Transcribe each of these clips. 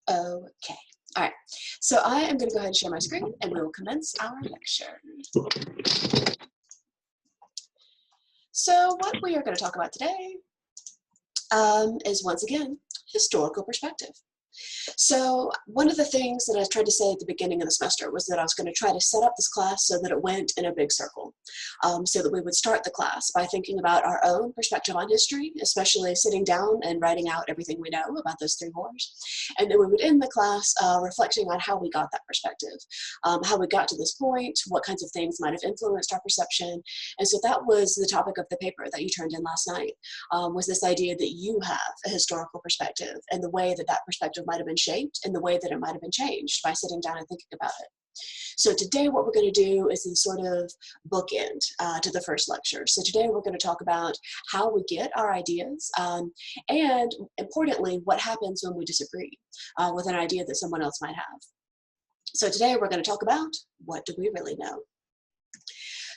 Okay. All right. So I am going to go ahead and share my screen, and we will commence our lecture. So what we are going to talk about today is, once again, historical perspective. So one of the things that I tried to say at the beginning of the semester was that I was going to try to set up this class so that it went in a big circle, so that we would start the class by thinking about our own perspective on history, especially sitting down and writing out everything we know about those three wars. And then we would end the class reflecting on how we got that perspective, how we got to this point, what kinds of things might have influenced our perception. And so that was the topic of the paper that you turned in last night, was this idea that you have a historical perspective and the way that that perspective might have been shaped and the way that it might have been changed by sitting down and thinking about it. So today what we're going to do is this sort of bookend to the first lecture. So today we're going to talk about how we get our ideas and, importantly, what happens when we disagree with an idea that someone else might have. So today we're going to talk about, what do we really know?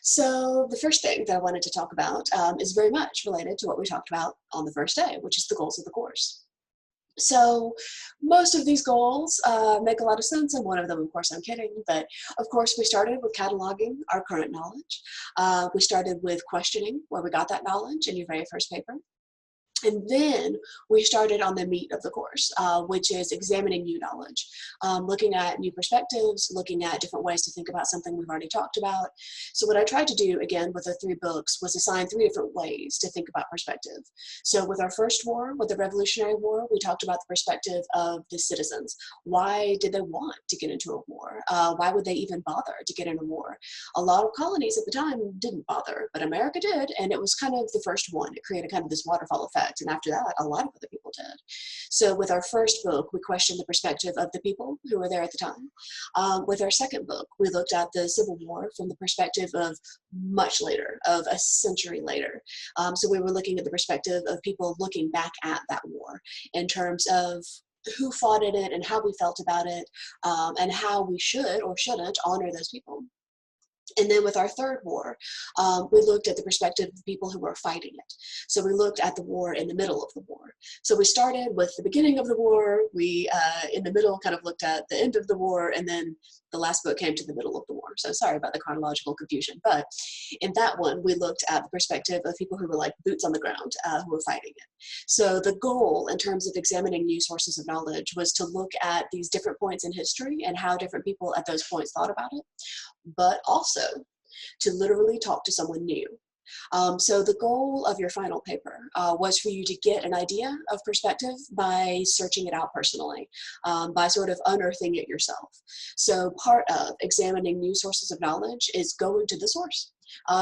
So the first thing that I wanted to talk about is very much related to what we talked about on the first day, which is the goals of the course. So most of these goals make a lot of sense, and one of them, of course, I'm kidding, but of course we started with cataloging our current knowledge. We started with questioning where we got that knowledge in your very first paper. And then we started on the meat of the course, which is examining new knowledge, looking at new perspectives, looking at different ways to think about something we've already talked about. So what I tried to do, again, with the 3 books was assign 3 different ways to think about perspective. So with our first war, with the Revolutionary War, we talked about the perspective of the citizens. Why did they want to get into a war? Why would they even bother to get in a war? A lot of colonies at the time didn't bother, but America did, and it was kind of the first one. It created kind of this waterfall effect. And after that, a lot of other people did. So with our first book, we questioned the perspective of the people who were there at the time. With our second book, we looked at the Civil War from the perspective of much later, of a century later. So we were looking at the perspective of people looking back at that war in terms of who fought in it and how we felt about it, and how we should or shouldn't honor those people. And then with our third war, we looked at the perspective of the people who were fighting it. So we looked at the war in the middle of the war. So we started with the beginning of the war, we, in the middle, kind of looked at the end of the war, and then the last book came to the middle of the war. So sorry about the chronological confusion. But in that one, we looked at the perspective of people who were like boots on the ground, who were fighting it. So the goal in terms of examining new sources of knowledge was to look at these different points in history and how different people at those points thought about it, but also to literally talk to someone new. So the goal of your final paper was for you to get an idea of perspective by searching it out personally, by sort of unearthing it yourself. So part of examining new sources of knowledge is going to the source,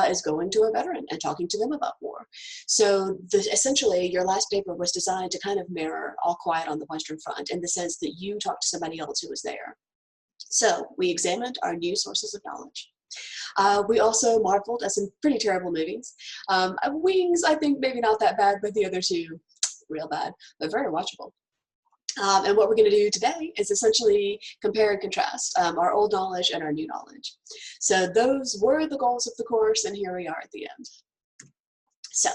is going to a veteran and talking to them about war. So essentially your last paper was designed to kind of mirror All Quiet on the Western Front in the sense that you talked to somebody else who was there. So we examined our new sources of knowledge. We also marveled at some pretty terrible movies. Wings, I think maybe not that bad, but the other two, real bad, but very watchable. And what we're going to do today is essentially compare and contrast our old knowledge and our new knowledge. So those were the goals of the course, and here we are at the end. So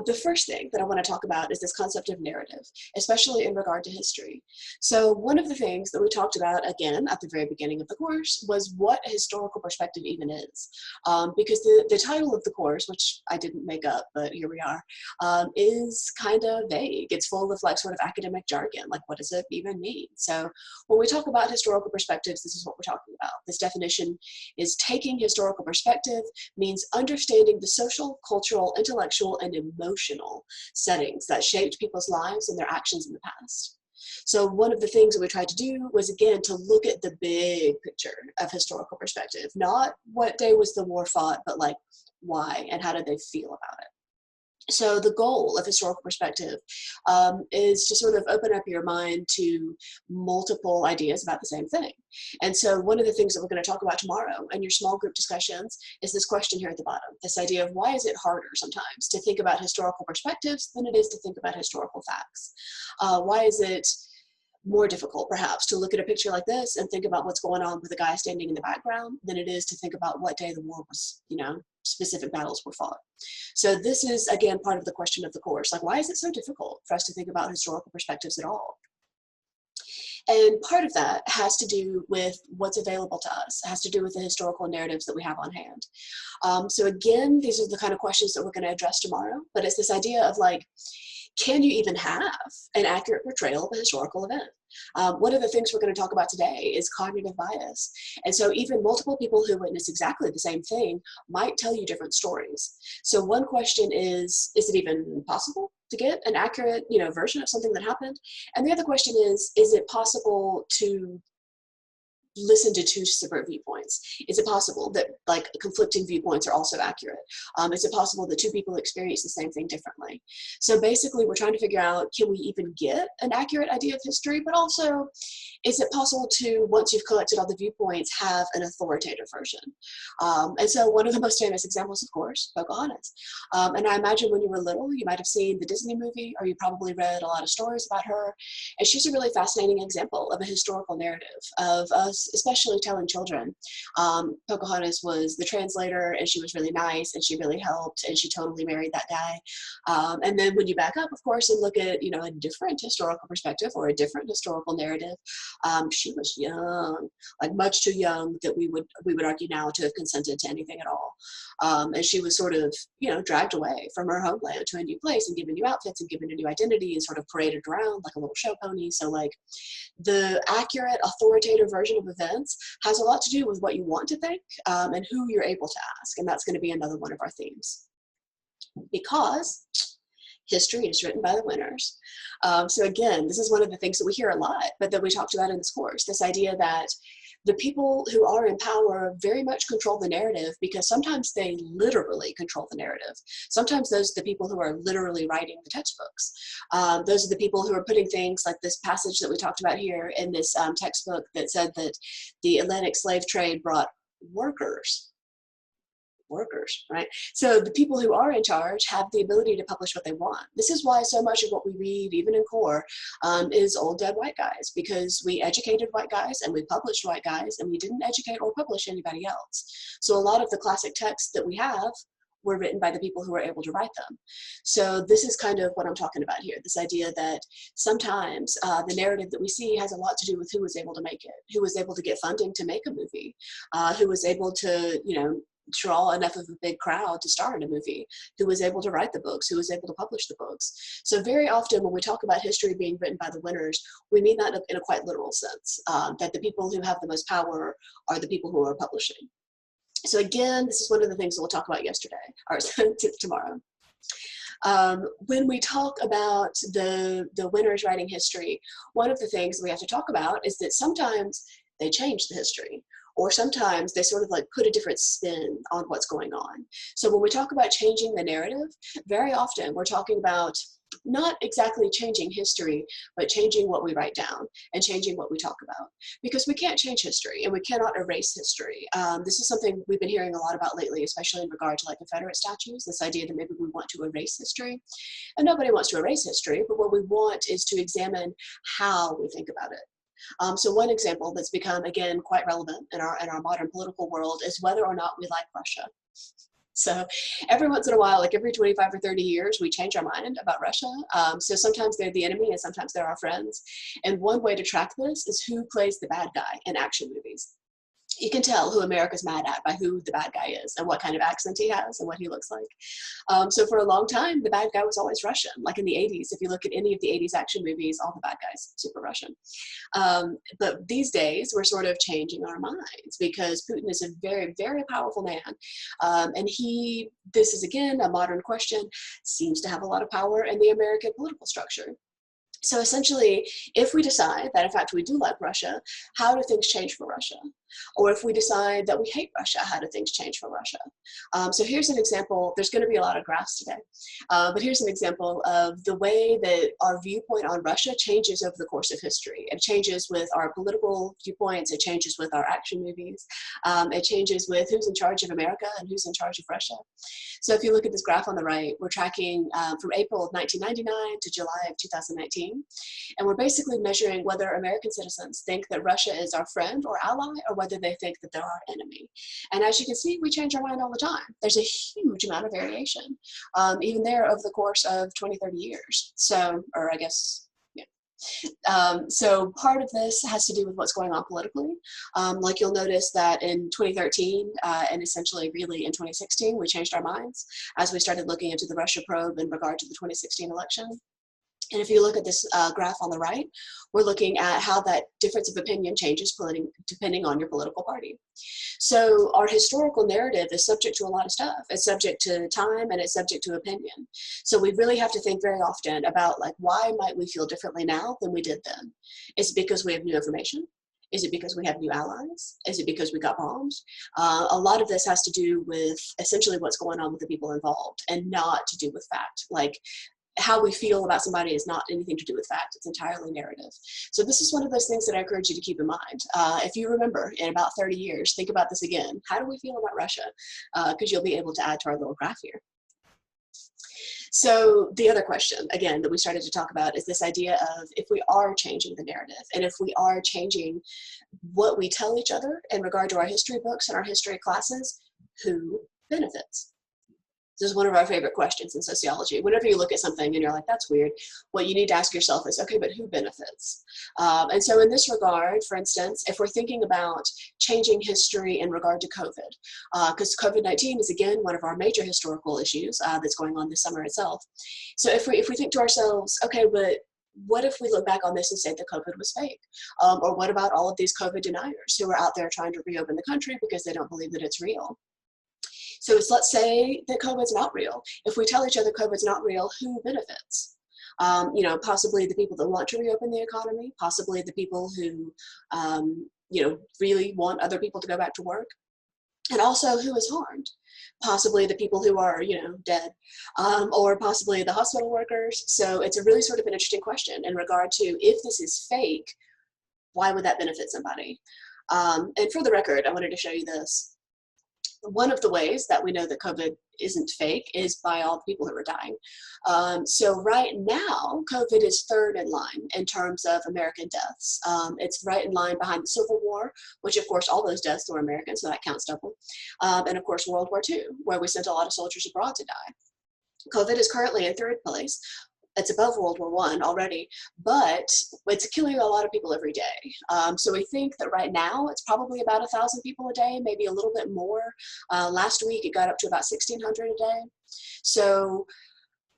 the first thing that I want to talk about is this concept of narrative, especially in regard to history. So one of the things that we talked about, again, at the very beginning of the course was what a historical perspective even is. Because the title of the course, which I didn't make up, but here we are, is kind of vague. It's full of like sort of academic jargon, like what does it even mean? So when we talk about historical perspectives, this is what we're talking about. This definition is taking historical perspective means understanding the social, cultural, intellectual, and emotional settings that shaped people's lives and their actions in the past. So one of the things that we tried to do was, again, to look at the big picture of historical perspective, not what day was the war fought, but like why and how did they feel about it. So the goal of historical perspective is to sort of open up your mind to multiple ideas about the same thing. And so one of the things that we're going to talk about tomorrow in your small group discussions is this question here at the bottom, this idea of why is it harder sometimes to think about historical perspectives than it is to think about historical facts? Why is it more difficult, perhaps, to look at a picture like this and think about what's going on with a guy standing in the background than it is to think about what day the war was, you know, specific battles were fought. So this is, again, part of the question of the course. Like, why is it so difficult for us to think about historical perspectives at all? And part of that has to do with what's available to us. It has to do with the historical narratives that we have on hand. So again, these are the kind of questions that we're going to address tomorrow, but it's this idea of like, can you even have an accurate portrayal of a historical event? One of the things we're going to talk about today is cognitive bias. And so even multiple people who witness exactly the same thing might tell you different stories. So one question is it even possible to get an accurate, version of something that happened? And the other question is it possible to listen to two separate viewpoints? Is it possible that like conflicting viewpoints are also accurate? Is it possible that two people experience the same thing differently? So basically we're trying to figure out, can we even get an accurate idea of history, but also is it possible to, once you've collected all the viewpoints, have an authoritative version? And so one of the most famous examples, of course, Pocahontas. And I imagine when you were little, you might have seen the Disney movie, or you probably read a lot of stories about her. And she's a really fascinating example of a historical narrative of us, especially telling children. Pocahontas was the translator, and she was really nice, and she really helped, and she totally married that guy. And then when you back up, of course, and look at, a different historical perspective or a different historical narrative, she was young, like much too young that we would argue now to have consented to anything at all. And she was sort of, dragged away from her homeland to a new place and given new outfits and given a new identity and sort of paraded around like a little show pony. So like the accurate, authoritative version of events has a lot to do with what you want to think and who you're able to ask. And that's going to be another one of our themes. Because history is written by the winners. So again, this is one of the things that we hear a lot, but that we talked about in this course, this idea that the people who are in power very much control the narrative, because sometimes they literally control the narrative. Sometimes those are the people who are literally writing the textbooks. Those are the people who are putting things like this passage that we talked about here in this textbook that said that the Atlantic slave trade brought workers, right? So the people who are in charge have the ability to publish what they want. This is why so much of what we read, even in core, is old dead white guys, because we educated white guys and we published white guys and we didn't educate or publish anybody else. So a lot of the classic texts that we have were written by the people who were able to write them. So this is kind of what I'm talking about here, this idea that sometimes the narrative that we see has a lot to do with who was able to make it, who was able to get funding to make a movie, who was able to, draw enough of a big crowd to star in a movie, who was able to write the books, who was able to publish the books. So very often when we talk about history being written by the winners, we mean that in a quite literal sense, that the people who have the most power are the people who are publishing. So again, this is one of the things that we'll talk about tomorrow. When we talk about the winners writing history, one of the things we have to talk about is that sometimes they change the history, or sometimes they sort of like put a different spin on what's going on. So when we talk about changing the narrative, very often we're talking about not exactly changing history, but changing what we write down and changing what we talk about. Because we can't change history and we cannot erase history. This is something we've been hearing a lot about lately, especially in regard to like Confederate statues, this idea that maybe we want to erase history. And nobody wants to erase history, but what we want is to examine how we think about it. So one example that's become, again, quite relevant in our modern political world is whether or not we like Russia. So every once in a while, like every 25 or 30 years, we change our mind about Russia. So sometimes they're the enemy and sometimes they're our friends. And one way to track this is who plays the bad guy in action movies. You can tell who America's mad at by who the bad guy is and what kind of accent he has and what he looks like. So for a long time, the bad guy was always Russian. Like in the 80s, if you look at any of the 80s action movies, all the bad guys, super Russian. But these days, we're sort of changing our minds because Putin is a very, very powerful man. And this is again, a modern question, seems to have a lot of power in the American political structure. So essentially, if we decide that in fact we do like Russia, how do things change for Russia? Or if we decide that we hate Russia, how do things change for Russia? So here's an example. There's going to be a lot of graphs today, but here's an example of the way that our viewpoint on Russia changes over the course of history. It changes with our political viewpoints. It changes with our action movies. It changes with who's in charge of America and who's in charge of Russia. So if you look at this graph on the right, we're tracking from April of 1999 to July of 2019. And we're basically measuring whether American citizens think that Russia is our friend or ally, or whether they think that they're our enemy. And as you can see, we change our mind all the time. There's a huge amount of variation, even there over the course of 20, 30 years. So, or I guess, yeah. So part of this has to do with what's going on politically. Like you'll notice that in 2013 and essentially really in 2016, we changed our minds as we started looking into the Russia probe in regard to the 2016 election. And if you look at this graph on the right, we're looking at how that difference of opinion changes depending on your political party. So our historical narrative is subject to a lot of stuff. It's subject to time and it's subject to opinion. So we really have to think very often about, like, why might we feel differently now than we did then? Is it because we have new information? Is it because we have new allies? Is it because we got bombed? A lot of this has to do with essentially what's going on with the people involved and not to do with fact. Like, how we feel about somebody is not anything to do with fact. It's entirely narrative. So this is one of those things that I encourage you to keep in mind. If you remember, in about 30 years, think about this again. How do we feel about Russia? Because you'll be able to add to our little graph here. So the other question, again, that we started to talk about is this idea of if we are changing the narrative and if we are changing what we tell each other in regard to our history books and our history classes, who benefits? This is one of our favorite questions in sociology. Whenever you look at something and you're like, that's weird, what you need to ask yourself is, okay, but who benefits? And so in this regard, for instance, if we're thinking about changing history in regard to COVID, because COVID-19 is, again, one of our major historical issues that's going on this summer itself. So if we think to ourselves, okay, but what if we look back on this and say that COVID was fake? Or what about all of these COVID deniers who are out there trying to reopen the country because they don't believe that it's real? So let's say that COVID's not real. If we tell each other COVID's not real, who benefits? You know, possibly the people that want to reopen the economy, possibly the people who, you know, really want other people to go back to work, and also who is harmed. Possibly the people who are, you know, dead, or possibly the hospital workers. So it's a really sort of an interesting question in regard to, if this is fake, why would that benefit somebody? And for the record, I wanted to show you this. One of the ways that we know that COVID isn't fake is by all the people who are dying. So right now, COVID is third in line in terms of American deaths. It's right in line behind the Civil War, which of course all those deaths were American, so that counts double. And of course World War II, where we sent a lot of soldiers abroad to die. COVID is currently in third place. It's above World War I already, but it's killing a lot of people every day. So we think that right now it's probably about 1,000 people a day, maybe a little bit more. Last week it got up to about 1,600 a day. So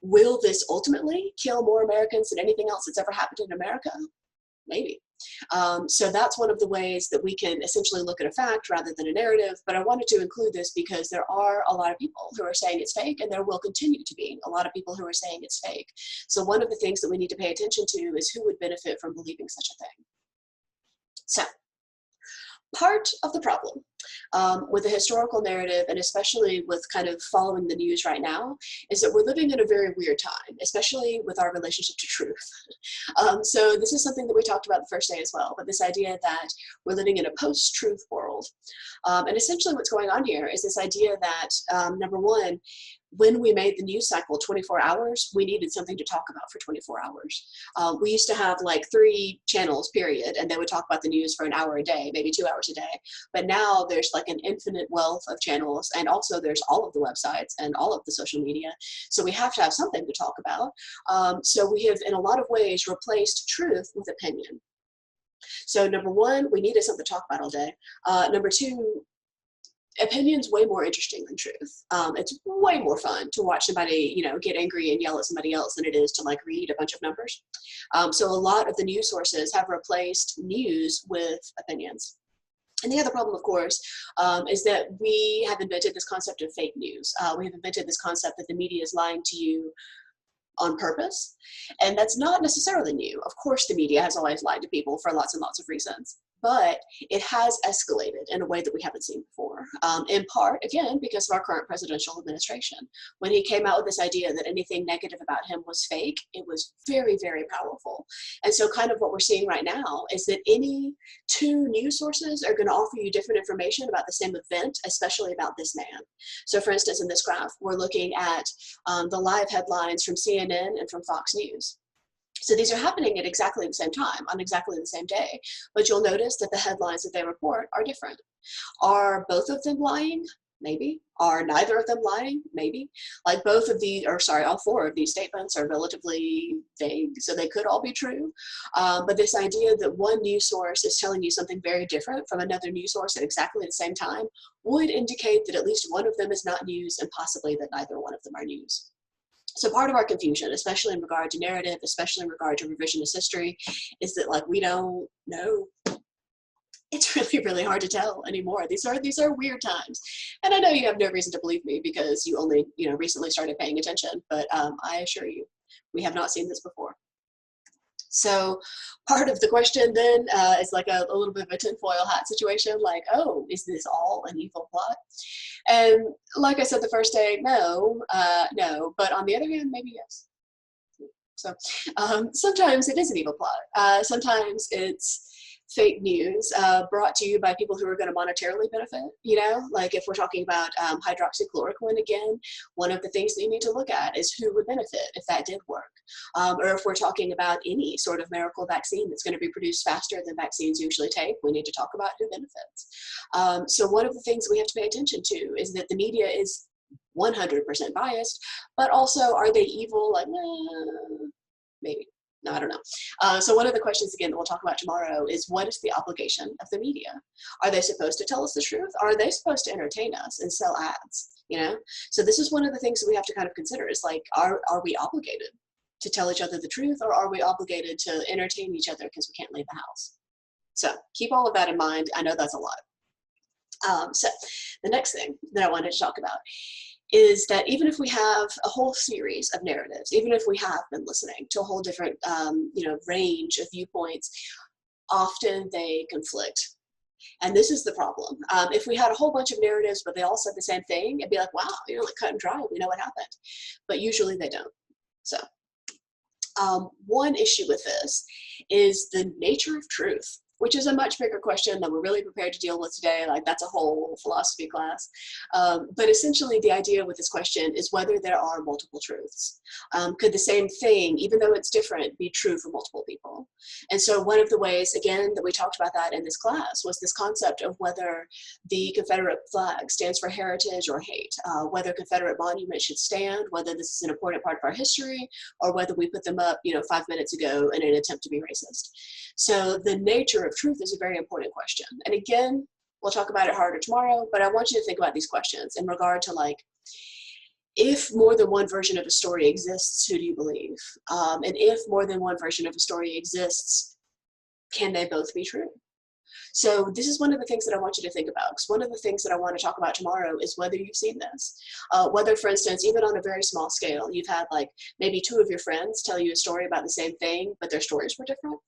will this ultimately kill more Americans than anything else that's ever happened in America? Maybe. So that's one of the ways that we can essentially look at a fact rather than a narrative. But I wanted to include this because there are a lot of people who are saying it's fake, and there will continue to be a lot of people who are saying it's fake. So one of the things that we need to pay attention to is who would benefit from believing such a thing. So part of the problem with the historical narrative, and especially with kind of following the news right now, is that we're living in a very weird time, especially with our relationship to truth. So this is something that we talked about the first day as well, but this idea that we're living in a post-truth world. And essentially what's going on here is this idea that, number one, when we made the news cycle 24 hours, we needed something to talk about for 24 hours. We used to have like 3 channels, period, and they would talk about the news for an hour a day, maybe 2 hours a day. But now there's like an infinite wealth of channels, and also there's all of the websites and all of the social media. So we have to have something to talk about. So we have, in a lot of ways, replaced truth with opinion. So number one, we needed something to talk about all day. Number two, opinion's way more interesting than truth. It's way more fun to watch somebody, you know, get angry and yell at somebody else than it is to like read a bunch of numbers. So a lot of the news sources have replaced news with opinions. And the other problem, of course, is that we have invented this concept of fake news. We have invented this concept that the media is lying to you on purpose. And that's not necessarily new. Of course, the media has always lied to people for lots and lots of reasons, but it has escalated in a way that we haven't seen before. In part, again, because of our current presidential administration. When he came out with this idea that anything negative about him was fake, it was very, very powerful. And so kind of what we're seeing right now is that any 2 news sources are going to offer you different information about the same event, especially about this man. So for instance, in this graph, we're looking at the live headlines from CNN and from Fox News. So these are happening at exactly the same time, on exactly the same day, but you'll notice that the headlines that they report are different. Are both of them lying? Maybe. Are neither of them lying? Maybe. Like both of these, or sorry, all four of these statements are relatively vague, so they could all be true. But this idea that one news source is telling you something very different from another news source at exactly the same time would indicate that at least one of them is not news and possibly that neither one of them are news. So part of our confusion, especially in regard to narrative, especially in regard to revisionist history, is that like we don't know. It's really, really hard to tell anymore. These are weird times. And I know you have no reason to believe me because you only, recently started paying attention, but I assure you, we have not seen this before. So part of the question then is like a little bit of a tinfoil hat situation, like, oh, is this all an evil plot? And like I said the first day, no, but on the other hand, maybe yes. So sometimes it is an evil plot. Sometimes it's fake news brought to you by people who are going to monetarily benefit, like if we're talking about hydroxychloroquine again, one of the things that you need to look at is who would benefit if that did work. Or if we're talking about any sort of miracle vaccine that's going to be produced faster than vaccines usually take, we need to talk about who benefits. So one of the things we have to pay attention to is that the media is 100% biased, but also are they evil? Like, maybe. No, I don't know. So one of the questions, again, that we'll talk about tomorrow is what is the obligation of the media? Are they supposed to tell us the truth? Or are they supposed to entertain us and sell ads, So this is one of the things that we have to kind of consider is like, are we obligated to tell each other the truth, or are we obligated to entertain each other because we can't leave the house? So keep all of that in mind. I know that's a lot. So the next thing that I wanted to talk about is that even if we have a whole series of narratives, even if we have been listening to a whole different, range of viewpoints, often they conflict. And this is the problem. If we had a whole bunch of narratives, but they all said the same thing, it'd be like, wow, like cut and dry, we know what happened. But usually they don't. So one issue with this is the nature of truth, which is a much bigger question than we're really prepared to deal with today. Like that's a whole philosophy class. But essentially the idea with this question is whether there are multiple truths. Could the same thing, even though it's different, be true for multiple people? And so one of the ways, again, that we talked about that in this class was this concept of whether the Confederate flag stands for heritage or hate, whether Confederate monuments should stand, whether this is an important part of our history, or whether we put them up, 5 minutes ago in an attempt to be racist. So the nature of truth is a very important question. And again, we'll talk about it harder tomorrow, but I want you to think about these questions in regard to like, if more than one version of a story exists, who do you believe? And if more than one version of a story exists, can they both be true? So this is one of the things that I want you to think about, because one of the things that I want to talk about tomorrow is whether you've seen this. Whether, for instance, even on a very small scale, you've had like maybe two of your friends tell you a story about the same thing, but their stories were different.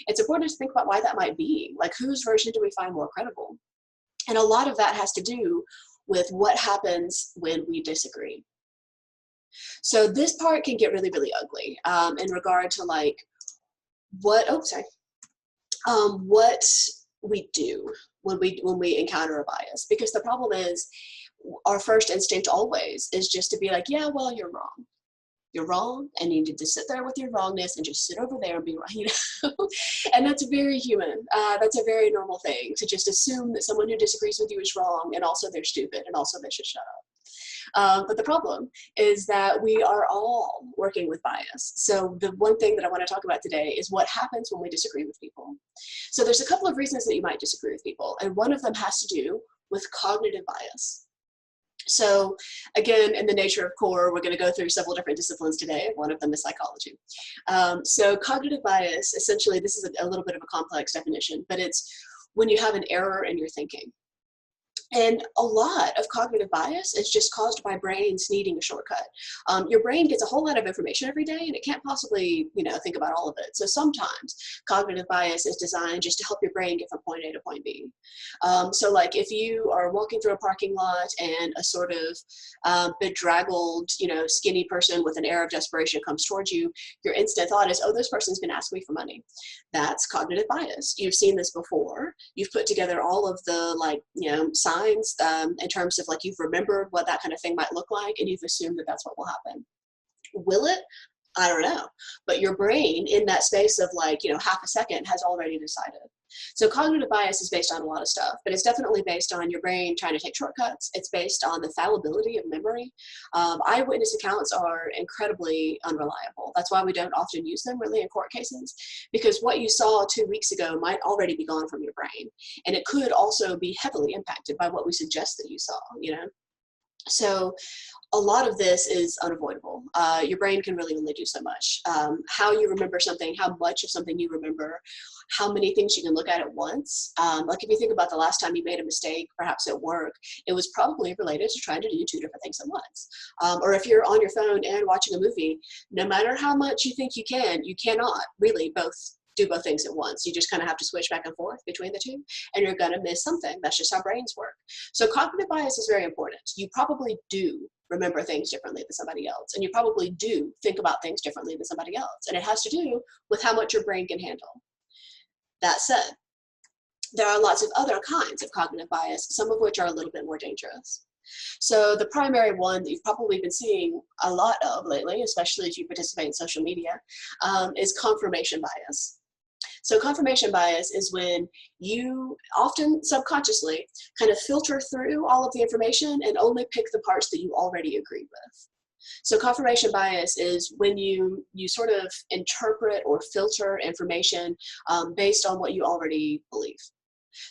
It's important to think about why that might be. Like, whose version do we find more credible? And a lot of that has to do with what happens when we disagree. So this part can get really, really ugly in regard to like what we do when we encounter a bias, because the problem is our first instinct always is just to be like, yeah, well, you're wrong. You're wrong, and you need to sit there with your wrongness and just sit over there and be right, And that's very human. That's a very normal thing, to just assume that someone who disagrees with you is wrong, and also they're stupid, and also they should shut up. But the problem is that we are all working with bias. So the one thing that I want to talk about today is what happens when we disagree with people. So there's a couple of reasons that you might disagree with people, and one of them has to do with cognitive bias. So again, in the nature of core, we're going to go through several different disciplines today. One of them is psychology. So cognitive bias, essentially, this is a little bit of a complex definition, but it's when you have an error in your thinking. And a lot of cognitive bias is just caused by brains needing a shortcut. Your brain gets a whole lot of information every day, and it can't possibly, think about all of it. So sometimes cognitive bias is designed just to help your brain get from point A to point B. So like if you are walking through a parking lot and a sort of bedraggled, skinny person with an air of desperation comes towards you, your instant thought is, oh, this person's going to ask me for money. That's cognitive bias. You've seen this before. You've put together all of the signs in terms of like you've remembered what that kind of thing might look like, and you've assumed that that's what will happen. Will it? I don't know. But your brain in that space of half a second has already decided. So cognitive bias is based on a lot of stuff, but it's definitely based on your brain trying to take shortcuts. It's based on the fallibility of memory. Eyewitness accounts are incredibly unreliable. That's why we don't often use them really in court cases, because what you saw 2 weeks ago might already be gone from your brain. And it could also be heavily impacted by what we suggest that you saw, you know? So a lot of this is unavoidable. Your brain can really only do so much. How you remember something, how much of something you remember, how many things you can look at once. Like if you think about the last time you made a mistake, perhaps at work, it was probably related to trying to do 2 different things at once. Or if you're on your phone and watching a movie, no matter how much you think you cannot really do both things at once. You just kind of have to switch back and forth between the two, and you're going to miss something. That's just how brains work. So cognitive bias is very important. You probably do remember things differently than somebody else, and you probably do think about things differently than somebody else, and it has to do with how much your brain can handle. That said, there are lots of other kinds of cognitive bias, some of which are a little bit more dangerous. So the primary one that you've probably been seeing a lot of lately, especially if you participate in social media, is confirmation bias. So confirmation bias is when you often subconsciously kind of filter through all of the information and only pick the parts that you already agree with. So confirmation bias is when you sort of interpret or filter information based on what you already believe.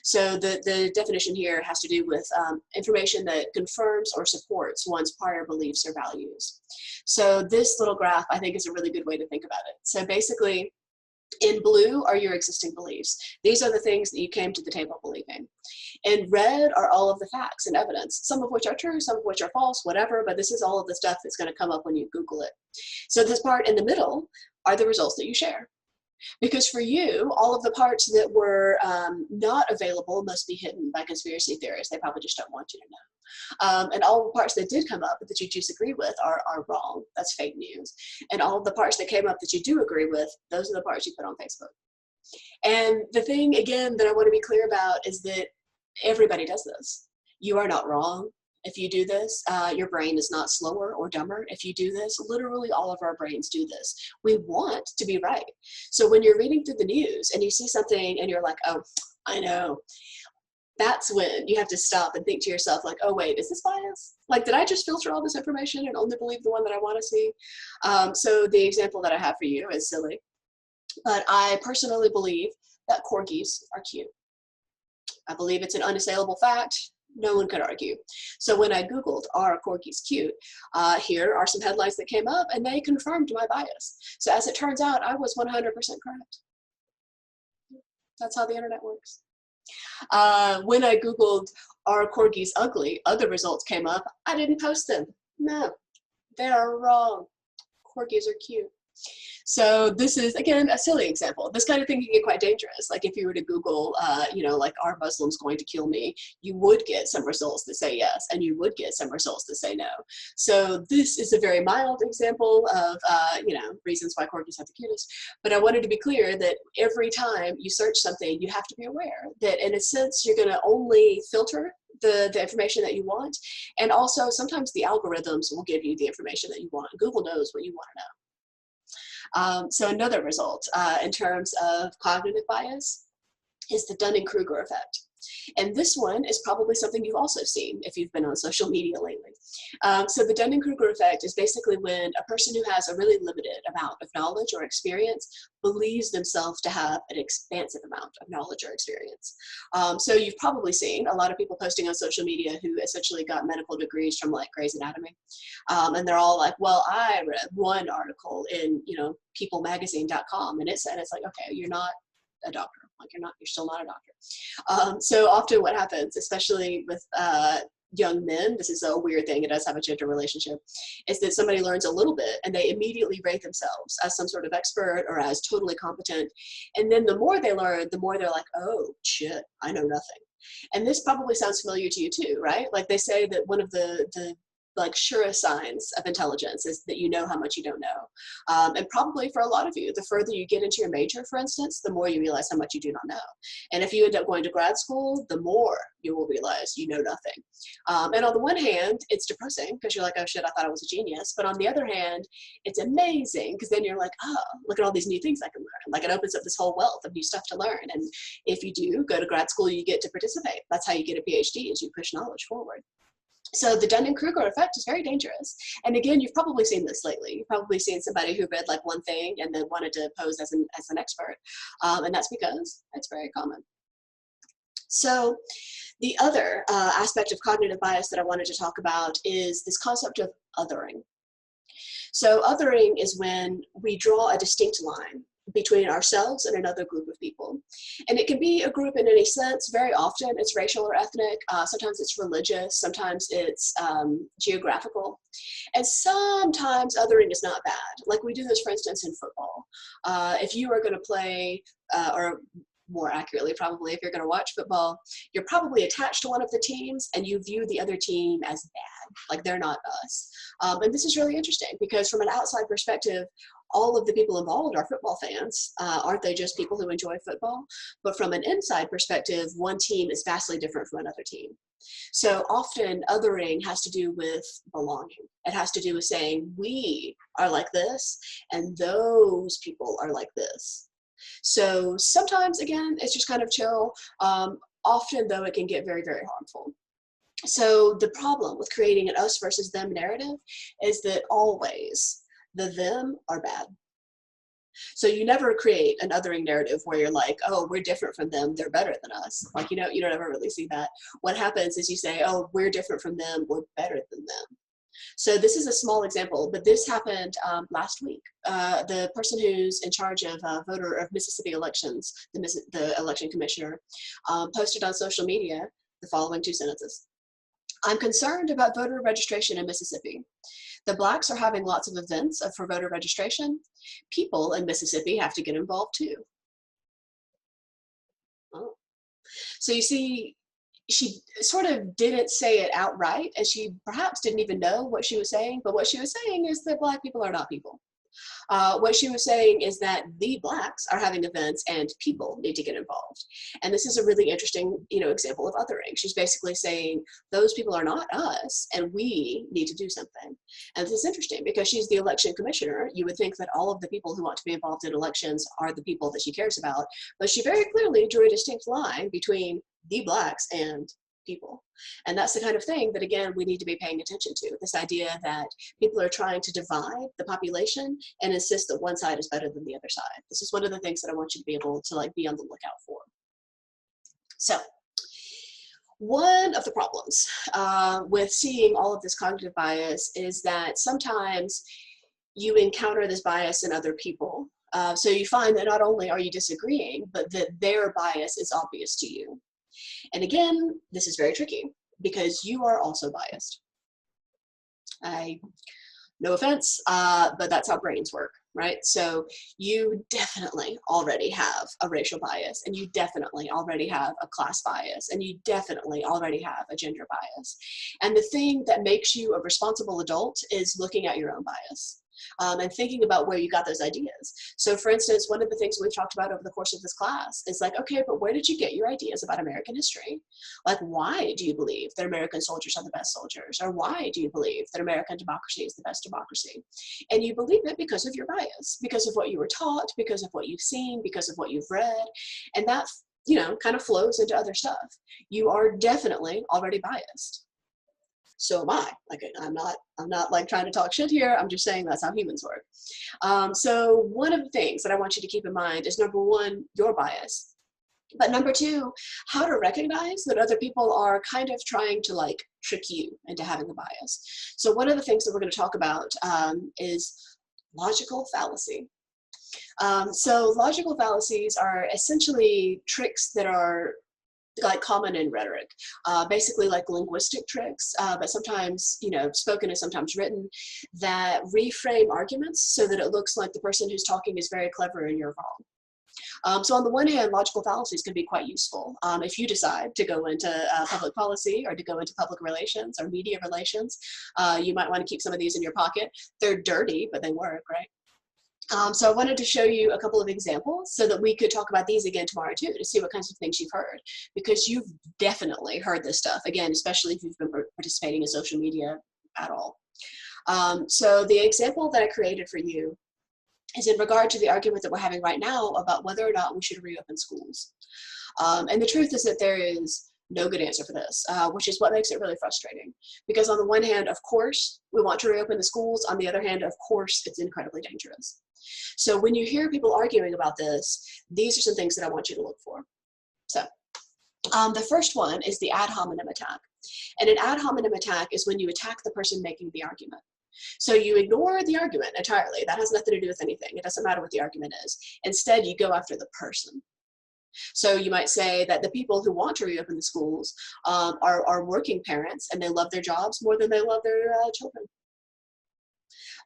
So the definition here has to do with information that confirms or supports one's prior beliefs or values. So this little graph, I think, is a really good way to think about it. So basically, in blue are your existing beliefs. These are the things that you came to the table believing. In red are all of the facts and evidence, some of which are true, some of which are false, whatever, but this is all of the stuff that's going to come up when you Google it. So this part in the middle are the results that you share. Because for you, all of the parts that were not available must be hidden by conspiracy theorists. They probably just don't want you to know. And all the parts that did come up that you disagree with are wrong. That's fake news. And all of the parts that came up that you do agree with, those are the parts you put on Facebook. And the thing, again, that I want to be clear about is that everybody does this. You are not wrong. If you do this, your brain is not slower or dumber. If you do this, literally all of our brains do this. We want to be right. So when you're reading through the news and you see something and you're like, oh, I know, that's when you have to stop and think to yourself like, oh wait, is this bias? Like, did I just filter all this information and only believe the one that I want to see? So the example that I have for you is silly, but I personally believe that corgis are cute. I believe it's an unassailable fact. No one could argue. So when I Googled, are corgis cute? Here are some headlines that came up and they confirmed my bias. So as it turns out, I was 100% correct. That's how the internet works. When I Googled, are corgis ugly? Other results came up. I didn't post them. No, they're wrong. Corgis are cute. So this is, again, a silly example. This kind of thing can get quite dangerous. Like if you were to Google, you know, like, are Muslims going to kill me? You would get some results that say yes, and you would get some results that say no. So this is a very mild example of, you know, reasons why corgis have the cutest. But I wanted to be clear that every time you search something, you have to be aware that in a sense, you're going to only filter the information that you want. And also sometimes the algorithms will give you the information that you want. Google knows what you want to know. So another result in terms of cognitive bias is the Dunning-Kruger effect. And this one is probably something you've also seen if you've been on social media lately. So the Dunning-Kruger effect is basically when a person who has a really limited amount of knowledge or experience believes themselves to have an expansive amount of knowledge or experience. So you've probably seen a lot of people posting on social media who essentially got medical degrees from like Grey's Anatomy. And they're all like, well, I read one article in, you know, peoplemagazine.com, and it said, it's like, okay, you're not a doctor. Like you're still not a doctor. So often what happens, especially with young men, this is a weird thing, it does have a gender relationship, is that somebody learns a little bit and they immediately rate themselves as some sort of expert or as totally competent. And then the more they learn, the more they're like, oh shit, I know nothing. And this probably sounds familiar to you too, right? Like they say that one of the like surest signs of intelligence is that you know how much you don't know. And probably for a lot of you, the further you get into your major, for instance, the more you realize how much you do not know. And if you end up going to grad school, the more you will realize you know nothing. And on the one hand, it's depressing because you're like, oh shit, I thought I was a genius. But on the other hand, it's amazing because then you're like, oh, look at all these new things I can learn. Like it opens up this whole wealth of new stuff to learn. And if you do go to grad school, you get to participate. That's how you get a PhD, is you push knowledge forward. So the Dunning-Kruger effect is very dangerous. And again, you've probably seen this lately. You've probably seen somebody who read like one thing and then wanted to pose as an expert. And that's because it's very common. So the other aspect of cognitive bias that I wanted to talk about is this concept of othering. So othering is when we draw a distinct line between ourselves and another group of people. And it can be a group in any sense. Very often it's racial or ethnic. Sometimes it's religious. Sometimes it's geographical. And sometimes othering is not bad. Like we do this, for instance, in football. If you are going to play, or more accurately, probably, if you're going to watch football, you're probably attached to one of the teams and you view the other team as bad, like they're not us. And this is really interesting because from an outside perspective, all of the people involved are football fans. Aren't they just people who enjoy football? But from an inside perspective, one team is vastly different from another team. So often othering has to do with belonging. It has to do with saying we are like this and those people are like this. So sometimes, again, it's just kind of chill. Often, though, it can get very, very harmful. So the problem with creating an us versus them narrative is that always the them are bad. So you never create an othering narrative where you're like, oh, we're different from them, they're better than us. Like, you don't ever really see that. What happens is you say, oh, we're different from them, we're better than them. So this is a small example, but this happened last week. The person who's in charge of Mississippi elections, the election commissioner, posted on social media the following 2 sentences. I'm concerned about voter registration in Mississippi. The Blacks are having lots of events for voter registration. People in Mississippi have to get involved too. Oh. So you see, she sort of didn't say it outright, and she perhaps didn't even know what she was saying, but what she was saying is that Black people are not people. What she was saying is that the Blacks are having events and people need to get involved. And this is a really interesting, example of othering. She's basically saying those people are not us and we need to do something. And this is interesting because she's the election commissioner. You would think that all of the people who want to be involved in elections are the people that she cares about, but she very clearly drew a distinct line between the Blacks and people. And that's the kind of thing that, again, we need to be paying attention to. This idea that people are trying to divide the population and insist that one side is better than the other side. This is one of the things that I want you to be able to be on the lookout for. So one of the problems with seeing all of this cognitive bias is that sometimes you encounter this bias in other people. So you find that not only are you disagreeing, but that their bias is obvious to you. And again, this is very tricky because you are also biased. No offense, but that's how brains work, right? So you definitely already have a racial bias, and you definitely already have a class bias, and you definitely already have a gender bias. And the thing that makes you a responsible adult is looking at your own bias. And thinking about where you got those ideas. So for instance, one of the things we've talked about over the course of this class is like, okay, but where did you get your ideas about American history? Like, why do you believe that American soldiers are the best soldiers? Or why do you believe that American democracy is the best democracy? And you believe it because of your bias, because of what you were taught, because of what you've seen, because of what you've read. And that, kind of flows into other stuff. You are definitely already biased. So am I. Like, I'm not like trying to talk shit here. I'm just saying that's how humans work. So one of the things that I want you to keep in mind is, number one, your bias. But number two, how to recognize that other people are kind of trying to trick you into having a bias. So one of the things that we're going to talk about is logical fallacy. So logical fallacies are essentially tricks that are common in rhetoric, basically like linguistic tricks, but sometimes, spoken and sometimes written, that reframe arguments so that it looks like the person who's talking is very clever and you're wrong. So on the one hand, logical fallacies can be quite useful if you decide to go into public policy or to go into public relations or media relations. You might want to keep some of these in your pocket. They're dirty, but they work, right? So I wanted to show you a couple of examples so that we could talk about these again tomorrow too, to see what kinds of things you've heard, because you've definitely heard this stuff, again, especially if you've been participating in social media at all. So the example that I created for you is in regard to the argument that we're having right now about whether or not we should reopen schools. And the truth is that there is no good answer for this, which is what makes it really frustrating. Because on the one hand, of course, we want to reopen the schools. On the other hand, of course, it's incredibly dangerous. So when you hear people arguing about this, these are some things that I want you to look for. So the first one is the ad hominem attack. And an ad hominem attack is when you attack the person making the argument. So you ignore the argument entirely. That has nothing to do with anything. It doesn't matter what the argument is. Instead, you go after the person. So you might say that the people who want to reopen the schools are working parents and they love their jobs more than they love their children.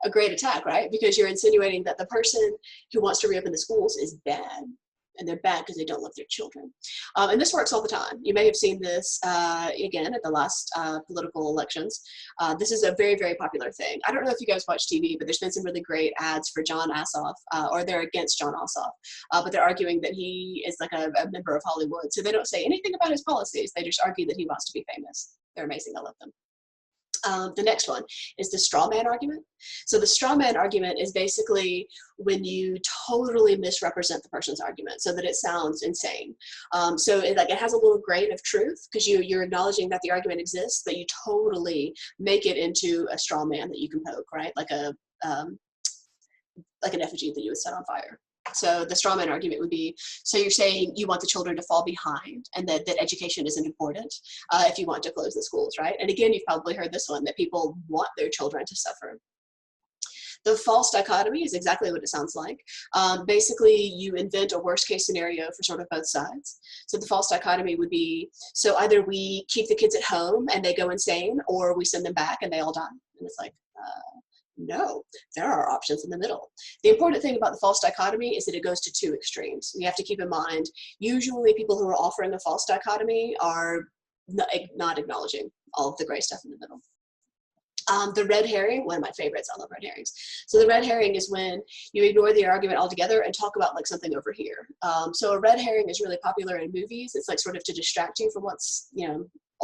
A great attack, right? Because you're insinuating that the person who wants to reopen the schools is bad. And they're bad because they don't love their children. And this works all the time. You may have seen this, again, at the last political elections. This is a very, very popular thing. I don't know if you guys watch TV, but there's been some really great ads for John Ossoff, or they're against John Ossoff, but they're arguing that he is like a member of Hollywood. So they don't say anything about his policies. They just argue that he wants to be famous. They're amazing. I love them. The next one is the straw man argument. So the straw man argument is basically when you totally misrepresent the person's argument so that it sounds insane. So it has a little grain of truth because you're acknowledging that the argument exists, but you totally make it into a straw man that you can poke, right? Like an effigy that you would set on fire. So the straw man argument would be, so you're saying you want the children to fall behind and that education isn't important if you want to close the schools, right? And again, you've probably heard this one, that people want their children to suffer. The false dichotomy is exactly what it sounds like. Basically, you invent a worst case scenario for sort of both sides. So the false dichotomy would be, so either we keep the kids at home and they go insane, or we send them back and they all die. And it's like, no, there are options in the middle. The important thing about the false dichotomy is that it goes to two extremes. You have to keep in mind, usually people who are offering a false dichotomy are not acknowledging all of the gray stuff in the middle. The red herring, one of my favorites, I love red herrings. So the red herring is when you ignore the argument altogether and talk about like something over here. So a red herring is really popular in movies. It's like sort of to distract you from what's,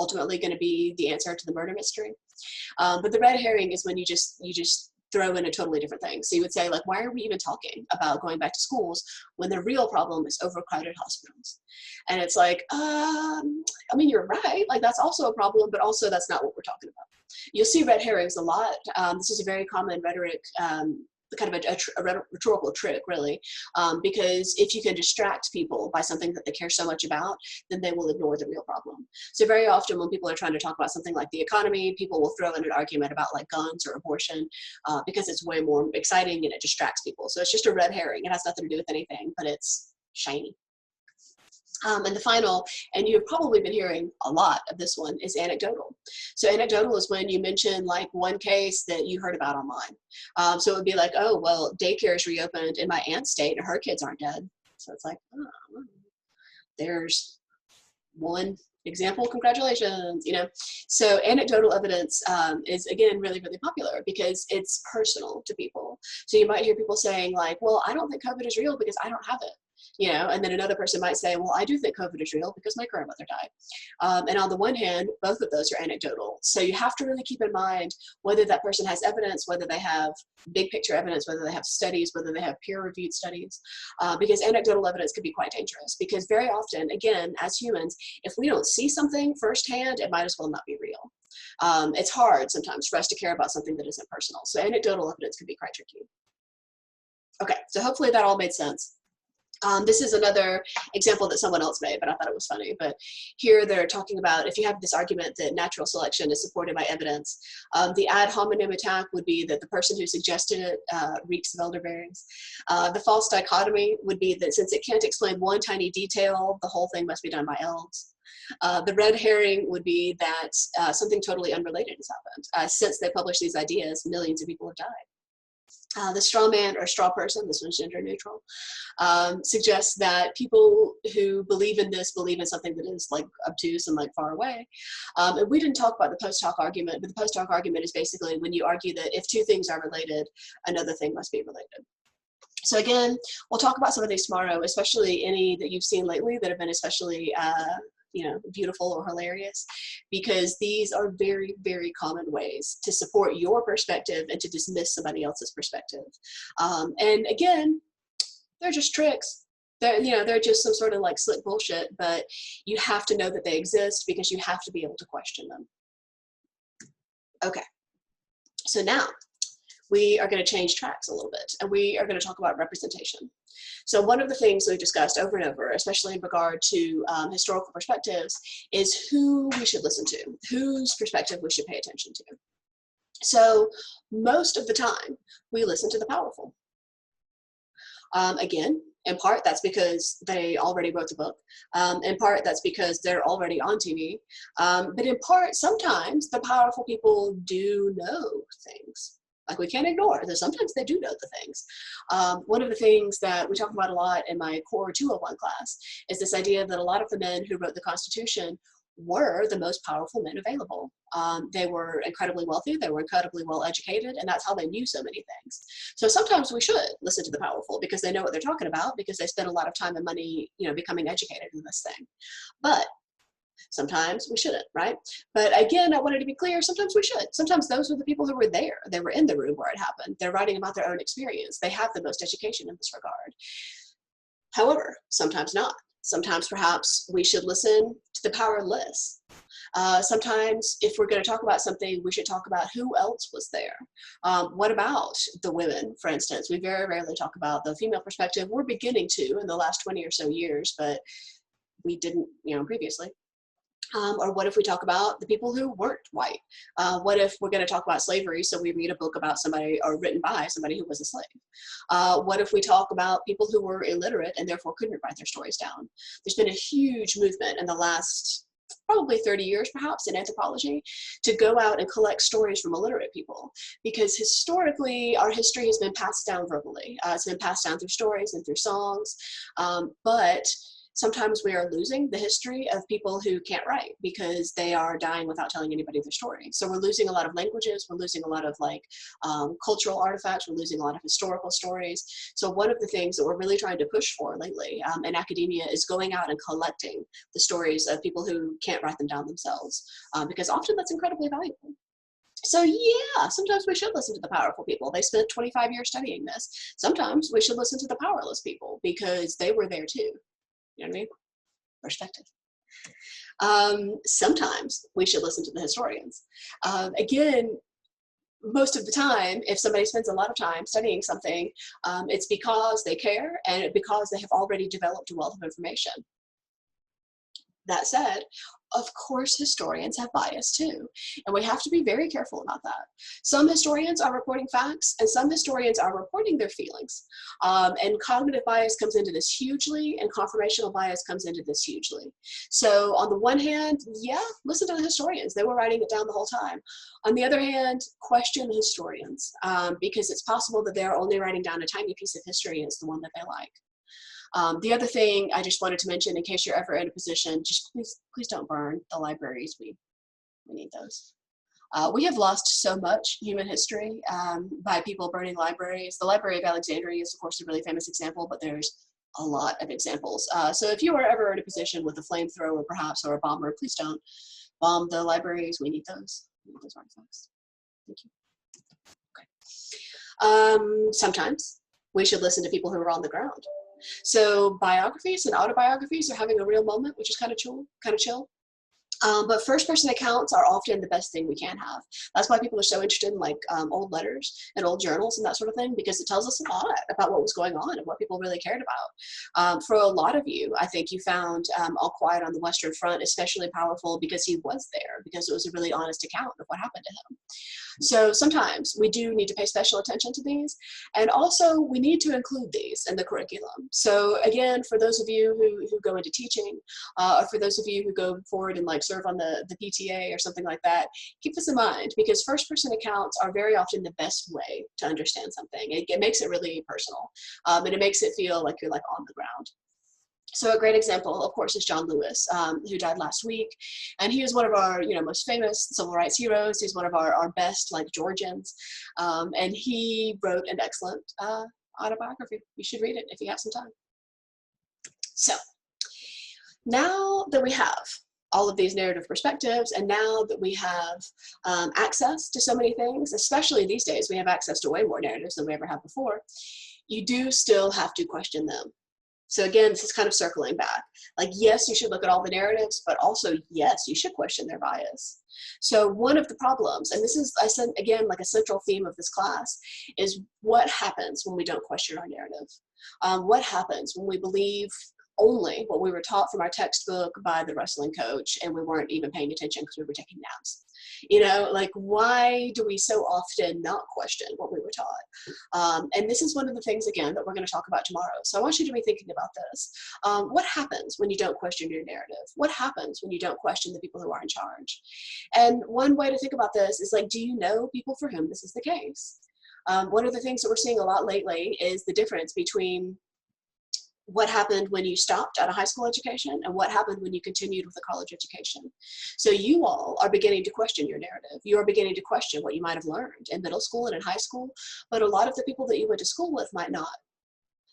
ultimately going to be the answer to the murder mystery. But the red herring is when you just throw in a totally different thing. So you would say, like, why are we even talking about going back to schools when the real problem is overcrowded hospitals? And it's like, I mean, you're right. Like, that's also a problem, but also that's not what we're talking about. You'll see red herrings a lot. This is a very common rhetoric, kind of a rhetorical trick, really, because if you can distract people by something that they care so much about, then they will ignore the real problem. So very often when people are trying to talk about something like the economy, people will throw in an argument about like guns or abortion because it's way more exciting and it distracts people. So it's just a red herring. It has nothing to do with anything, but it's shiny. And the final, and you've probably been hearing a lot of this one, is anecdotal. So anecdotal is when you mention like one case that you heard about online. So it would be like, oh, well, daycare is reopened in my aunt's state and her kids aren't dead. So it's like, oh, there's one example, congratulations, So anecdotal evidence is, again, really, really popular because it's personal to people. So you might hear people saying like, well, I don't think COVID is real because I don't have it. And then another person might say, well, I do think COVID is real because my grandmother died. And on the one hand, both of those are anecdotal. So you have to really keep in mind whether that person has evidence, whether they have big picture evidence, whether they have studies, whether they have peer-reviewed studies, because anecdotal evidence can be quite dangerous. Because very often, again, as humans, if we don't see something firsthand, it might as well not be real. It's hard sometimes for us to care about something that isn't personal. So anecdotal evidence can be quite tricky. Okay, so hopefully that all made sense. This is another example that someone else made, but I thought it was funny. But here they're talking about if you have this argument that natural selection is supported by evidence, the ad hominem attack would be that the person who suggested it reeks of elderberries. The false dichotomy would be that since it can't explain one tiny detail, the whole thing must be done by elves. The red herring would be that something totally unrelated has happened. Since they published these ideas, millions of people have died. The straw man or straw person, this one's gender neutral, suggests that people who believe in this believe in something that is like obtuse and like far away. And we didn't talk about the post hoc argument, but the post hoc argument is basically when you argue that if two things are related, another thing must be related. So again, we'll talk about some of these tomorrow, especially any that you've seen lately that have been especially you know, beautiful or hilarious, because these are very, very common ways to support your perspective and to dismiss somebody else's perspective. And again, they're just tricks. They're, you know, they're just some sort of like slick bullshit, but you have to know that they exist because you have to be able to question them. Okay, so now we are going to change tracks a little bit, and we are going to talk about representation. So one of the things we've discussed over and over, especially in regard to historical perspectives, is who we should listen to, whose perspective we should pay attention to. So most of the time, we listen to the powerful. Again, in part, that's because they already wrote the book. In part, that's because they're already on TV. But in part, sometimes the powerful people do know things. Like, we can't ignore that sometimes they do know the things. One of the things that we talk about a lot in my Core 201 class is this idea that a lot of the men who wrote the Constitution were the most powerful men available. They were incredibly wealthy, they were incredibly well educated, and that's how they knew so many things. So sometimes we should listen to the powerful because they know what they're talking about, because they spend a lot of time and money, you know, becoming educated in this thing. But sometimes we shouldn't, right? But again, I wanted to be clear, sometimes we should. Sometimes those were the people who were there. They were in the room where it happened. They're writing about their own experience. They have the most education in this regard. However, sometimes not. Sometimes perhaps we should listen to the powerless. Sometimes if we're going to talk about something, we should talk about who else was there. What about the women, for instance? We very rarely talk about the female perspective. We're beginning to in the last 20 or so years, but we didn't, you know, previously. Or what if we talk about the people who weren't white? What if we're going to talk about slavery, so we read a book about somebody, or written by somebody who was a slave? What if we talk about people who were illiterate and therefore couldn't write their stories down? There's been a huge movement in the last probably 30 years perhaps in anthropology to go out and collect stories from illiterate people, because historically our history has been passed down verbally. It's been passed down through stories and through songs, but sometimes we are losing the history of people who can't write because they are dying without telling anybody their story. So we're losing a lot of languages, we're losing a lot of like cultural artifacts, we're losing a lot of historical stories. So one of the things that we're really trying to push for lately in academia is going out and collecting the stories of people who can't write them down themselves, because often that's incredibly valuable. So yeah, sometimes we should listen to the powerful people. They spent 25 years studying this. Sometimes we should listen to the powerless people because they were there too. You know what I mean? Perspective. Sometimes we should listen to the historians. Again, most of the time, if somebody spends a lot of time studying something, it's because they care and because they have already developed a wealth of information. That said, of course, historians have bias too, and we have to be very careful about that. Some historians are reporting facts, and some historians are reporting their feelings. And cognitive bias comes into this hugely, and confirmational bias comes into this hugely. So on the one hand, yeah, listen to the historians. They were writing it down the whole time. On the other hand, question the historians, because it's possible that they're only writing down a tiny piece of history and it's the one that they like. The other thing I just wanted to mention, in case you're ever in a position, just please don't burn the libraries. We need those. We have lost so much human history by people burning libraries. The Library of Alexandria is, of course, a really famous example, but there's a lot of examples. So if you are ever in a position with a flamethrower, perhaps, or a bomber, please don't bomb the libraries. We need those. We need those artifacts. Thank you. Okay. Sometimes we should listen to people who are on the ground. So biographies and autobiographies are having a real moment, which is kind of chill. But first-person accounts are often the best thing we can have. That's why people are so interested in like old letters and old journals and that sort of thing, because it tells us a lot about what was going on and what people really cared about. For a lot of you, I think you found All Quiet on the Western Front especially powerful because he was there, because it was a really honest account of what happened to him. So sometimes we do need to pay special attention to these, and also we need to include these in the curriculum. So again, for those of you who go into teaching, or for those of you who go forward in like serve on the PTA or something like that, keep this in mind, because first-person accounts are very often the best way to understand something. It makes it really personal, and it makes it feel like you're like on the ground. So a great example, of course, is John Lewis, who died last week, and he was one of our, most famous civil rights heroes. He's one of our best, like, Georgians, and he wrote an excellent autobiography. You should read it if you have some time. So now that we have all of these narrative perspectives, and now that we have access to so many things, especially these days, we have access to way more narratives than we ever have before, you do still have to question them. So again, this is kind of circling back. Like, yes, you should look at all the narratives, but also, yes, you should question their bias. So one of the problems, and this is, I said, again, like a central theme of this class, is what happens when we don't question our narrative? What happens when we believe only what we were taught from our textbook by the wrestling coach, and we weren't even paying attention because we were taking naps? Like, why do we so often not question what we were taught? And this is one of the things, again, that we're going to talk about tomorrow. So I want you to be thinking about this. What happens when you don't question your narrative? What happens when you don't question the people who are in charge? And one way to think about this is, like, do you know people for whom this is the case? One of the things that we're seeing a lot lately is the difference between what happened when you stopped at a high school education and what happened when you continued with a college education. So you all are beginning to question your narrative. You are beginning to question what you might have learned in middle school and in high school, but a lot of the people that you went to school with might not.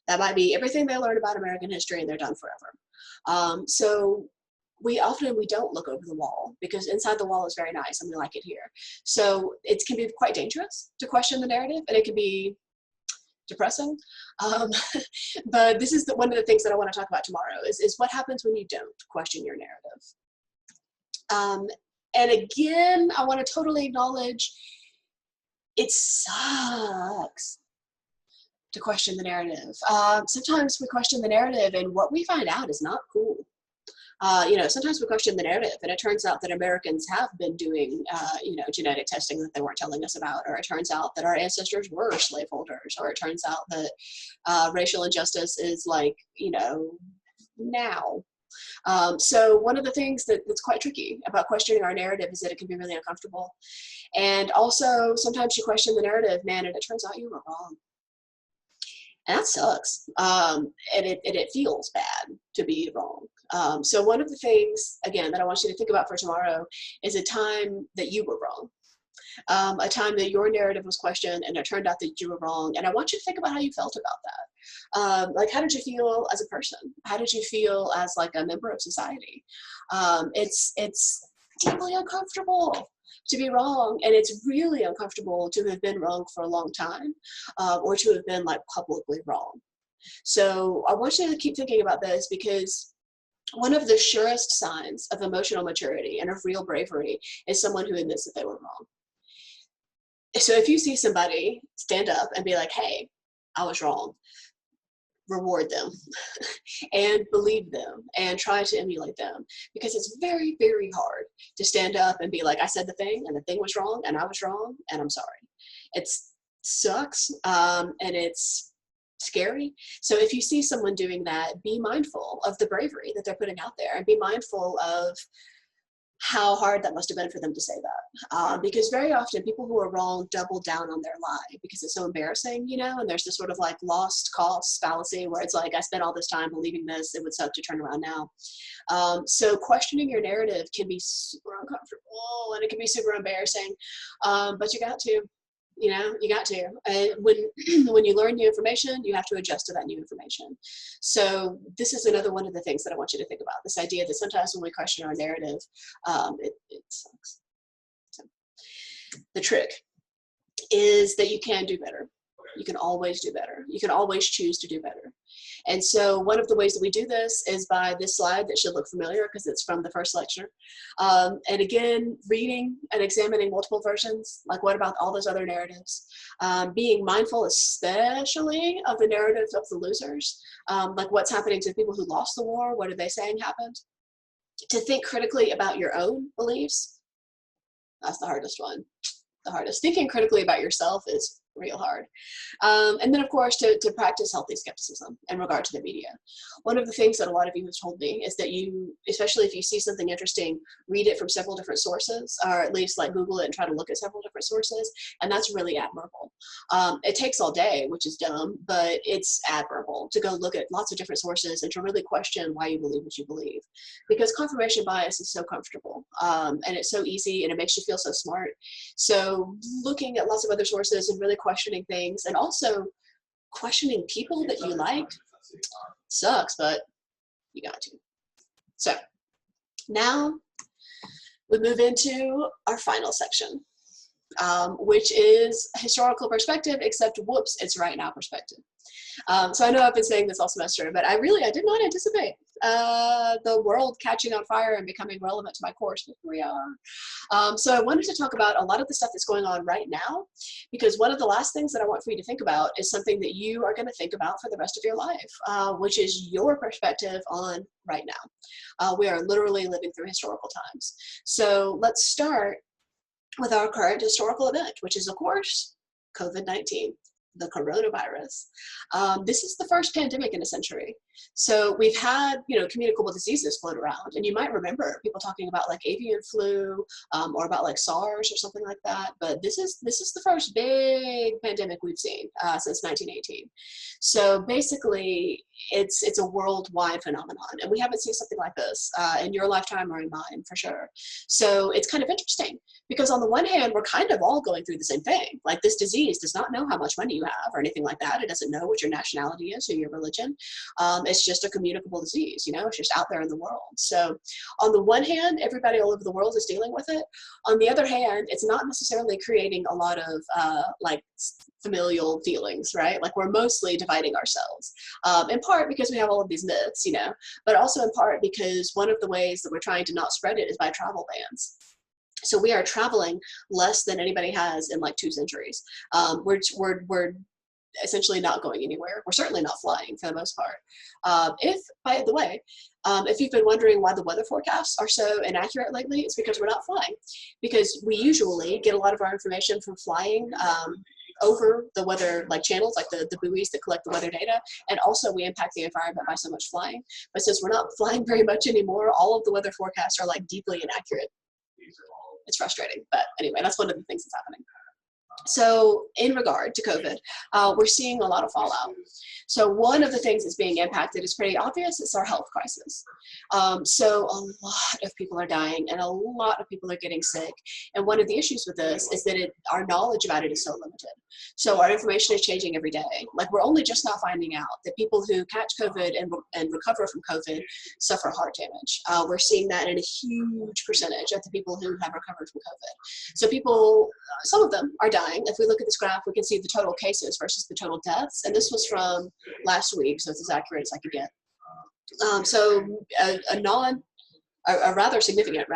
That might be everything they learned about American history and they're done forever. So we don't look over the wall, because inside the wall is very nice and we like it here. So it can be quite dangerous to question the narrative, and it can be depressing. But this is one of the things that I want to talk about tomorrow is what happens when you don't question your narrative. And again, I want to totally acknowledge it sucks to question the narrative. Sometimes we question the narrative and what we find out is not cool. Sometimes we question the narrative and it turns out that Americans have been doing, genetic testing that they weren't telling us about, or it turns out that our ancestors were slaveholders, or it turns out that racial injustice is like, now. So one of the things that's quite tricky about questioning our narrative is that it can be really uncomfortable. And also sometimes you question the narrative, man, and it turns out you were wrong. And that sucks. And it feels bad to be wrong. So one of the things, again, that I want you to think about for tomorrow is a time that you were wrong. A time that your narrative was questioned and it turned out that you were wrong. And I want you to think about how you felt about that. Like, how did you feel as a person? How did you feel as like a member of society? It's deeply uncomfortable to be wrong, and it's really uncomfortable to have been wrong for a long time, or to have been like publicly wrong. So I want you to keep thinking about this, because one of the surest signs of emotional maturity and of real bravery is someone who admits that they were wrong. So if you see somebody stand up and be like, hey, I was wrong, reward them and believe them and try to emulate them, because it's very, very hard to stand up and be like, I said the thing and the thing was wrong and I was wrong and I'm sorry. It sucks, and it's scary. So if you see someone doing that, be mindful of the bravery that they're putting out there, and be mindful of how hard that must have been for them to say that. Because very often people who are wrong double down on their lie because it's so embarrassing, and there's this sort of like lost cause fallacy where it's like, I spent all this time believing this, it would suck to turn around now. So questioning your narrative can be super uncomfortable and it can be super embarrassing, but you got to. You got to. When you learn new information, you have to adjust to that new information. So this is another one of the things that I want you to think about, this idea that sometimes when we question our narrative, it sucks. So the trick is that you can do better. You can always do better. You can always choose to do better. And so one of the ways that we do this is by this slide that should look familiar because it's from the first lecture. And again, reading and examining multiple versions, like what about all those other narratives? Being mindful especially of the narratives of the losers, like what's happening to the people who lost the war, what are they saying happened? To think critically about your own beliefs, that's the hardest one. The hardest. Thinking critically about yourself is real hard. And then, of course, to practice healthy skepticism in regard to the media. One of the things that a lot of you have told me is that you, especially if you see something interesting, read it from several different sources, or at least like Google it and try to look at several different sources, and that's really admirable. It takes all day, which is dumb, but it's admirable to go look at lots of different sources and to really question why you believe what you believe. Because confirmation bias is so comfortable, and it's so easy, and it makes you feel so smart. So looking at lots of other sources and really questioning things, and also questioning people that you like, sucks, but you got to. So now we move into our final section, which is historical perspective, except whoops, it's right now perspective. So I know I've been saying this all semester, but I did not anticipate the world catching on fire and becoming relevant to my course, but here we are. So I wanted to talk about a lot of the stuff that's going on right now, because one of the last things that I want for you to think about is something that you are going to think about for the rest of your life, which is your perspective on right now. We are literally living through historical times. So let's start with our current historical event, which is, of course, COVID-19. The coronavirus. This is the first pandemic in a century. So we've had, communicable diseases float around, and you might remember people talking about like avian flu, or about like SARS or something like that. But this is the first big pandemic we've seen since 1918. So basically, it's a worldwide phenomenon, and we haven't seen something like this in your lifetime or in mine for sure. So it's kind of interesting because on the one hand, we're kind of all going through the same thing. Like, this disease does not know how much money you have or anything like that. It doesn't know what your nationality is or your religion. It's just a communicable disease, it's just out there in the world. So on the one hand, everybody all over the world is dealing with it. On the other hand, it's not necessarily creating a lot of like familial feelings, right? Like, we're mostly dividing ourselves, in part because we have all of these myths, but also in part because one of the ways that we're trying to not spread it is by travel bans. So we are traveling less than anybody has in like 2 centuries. We're essentially not going anywhere. We're certainly not flying for the most part. By the way, if you've been wondering why the weather forecasts are so inaccurate lately, it's because we're not flying. Because we usually get a lot of our information from flying over the weather channels, like the buoys that collect the weather data, and also we impact the environment by so much flying. But since we're not flying very much anymore, all of the weather forecasts are deeply inaccurate. It's frustrating, but anyway, that's one of the things that's happening. So in regard to COVID, we're seeing a lot of fallout. So one of the things that's being impacted is pretty obvious. It's our health crisis. So a lot of people are dying and a lot of people are getting sick. And one of the issues with this is that our knowledge about it is so limited. So our information is changing every day. Like, we're only just now finding out that people who catch COVID and recover from COVID suffer heart damage. We're seeing that in a huge percentage of the people who have recovered from COVID. So people, some of them are dying. If we look at this graph, we can see the total cases versus the total deaths. And this was from last week, so it's as accurate as I could get. So a rather significant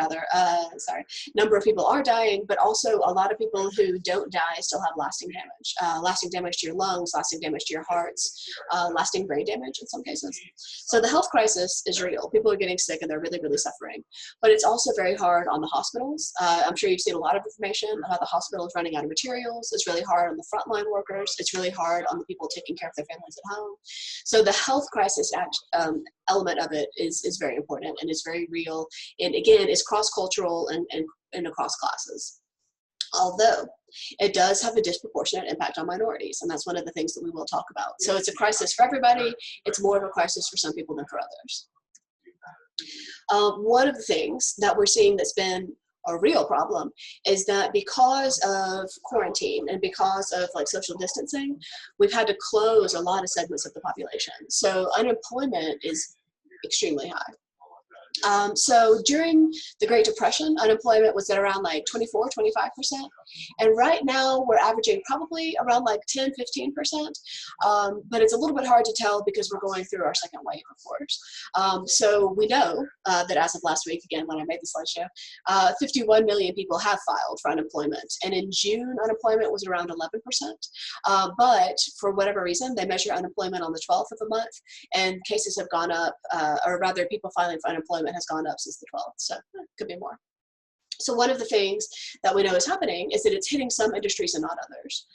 number of people are dying, but also a lot of people who don't die still have lasting damage to your lungs, lasting damage to your hearts, lasting brain damage in some cases. So the health crisis is real. People are getting sick and they're really, really suffering. But it's also very hard on the hospitals. I'm sure you've seen a lot of information about the hospitals running out of materials. It's really hard on the frontline workers. It's really hard on the people taking care of their families at home. So the health crisis element of it is very important and is very real. And again, it's cross-cultural and across classes. Although it does have a disproportionate impact on minorities, and that's one of the things that we will talk about. So it's a crisis for everybody. It's more of a crisis for some people than for others. One of the things that we're seeing that's been a real problem is that because of quarantine and because of social distancing, we've had to close a lot of segments of the population. So unemployment is extremely high. So during the Great Depression, unemployment was at around 24, 25%. And right now we're averaging probably around 10, 15%. But it's a little bit hard to tell because we're going through our second wave, of course. So we know that as of last week, again, when I made the slideshow, 51 million people have filed for unemployment. And in June, unemployment was around 11%. But for whatever reason, they measure unemployment on the 12th of the month, and cases have gone up, or rather people filing for unemployment has gone up since the 12th, so it could be more. So one of the things that we know is happening is that it's hitting some industries and not others.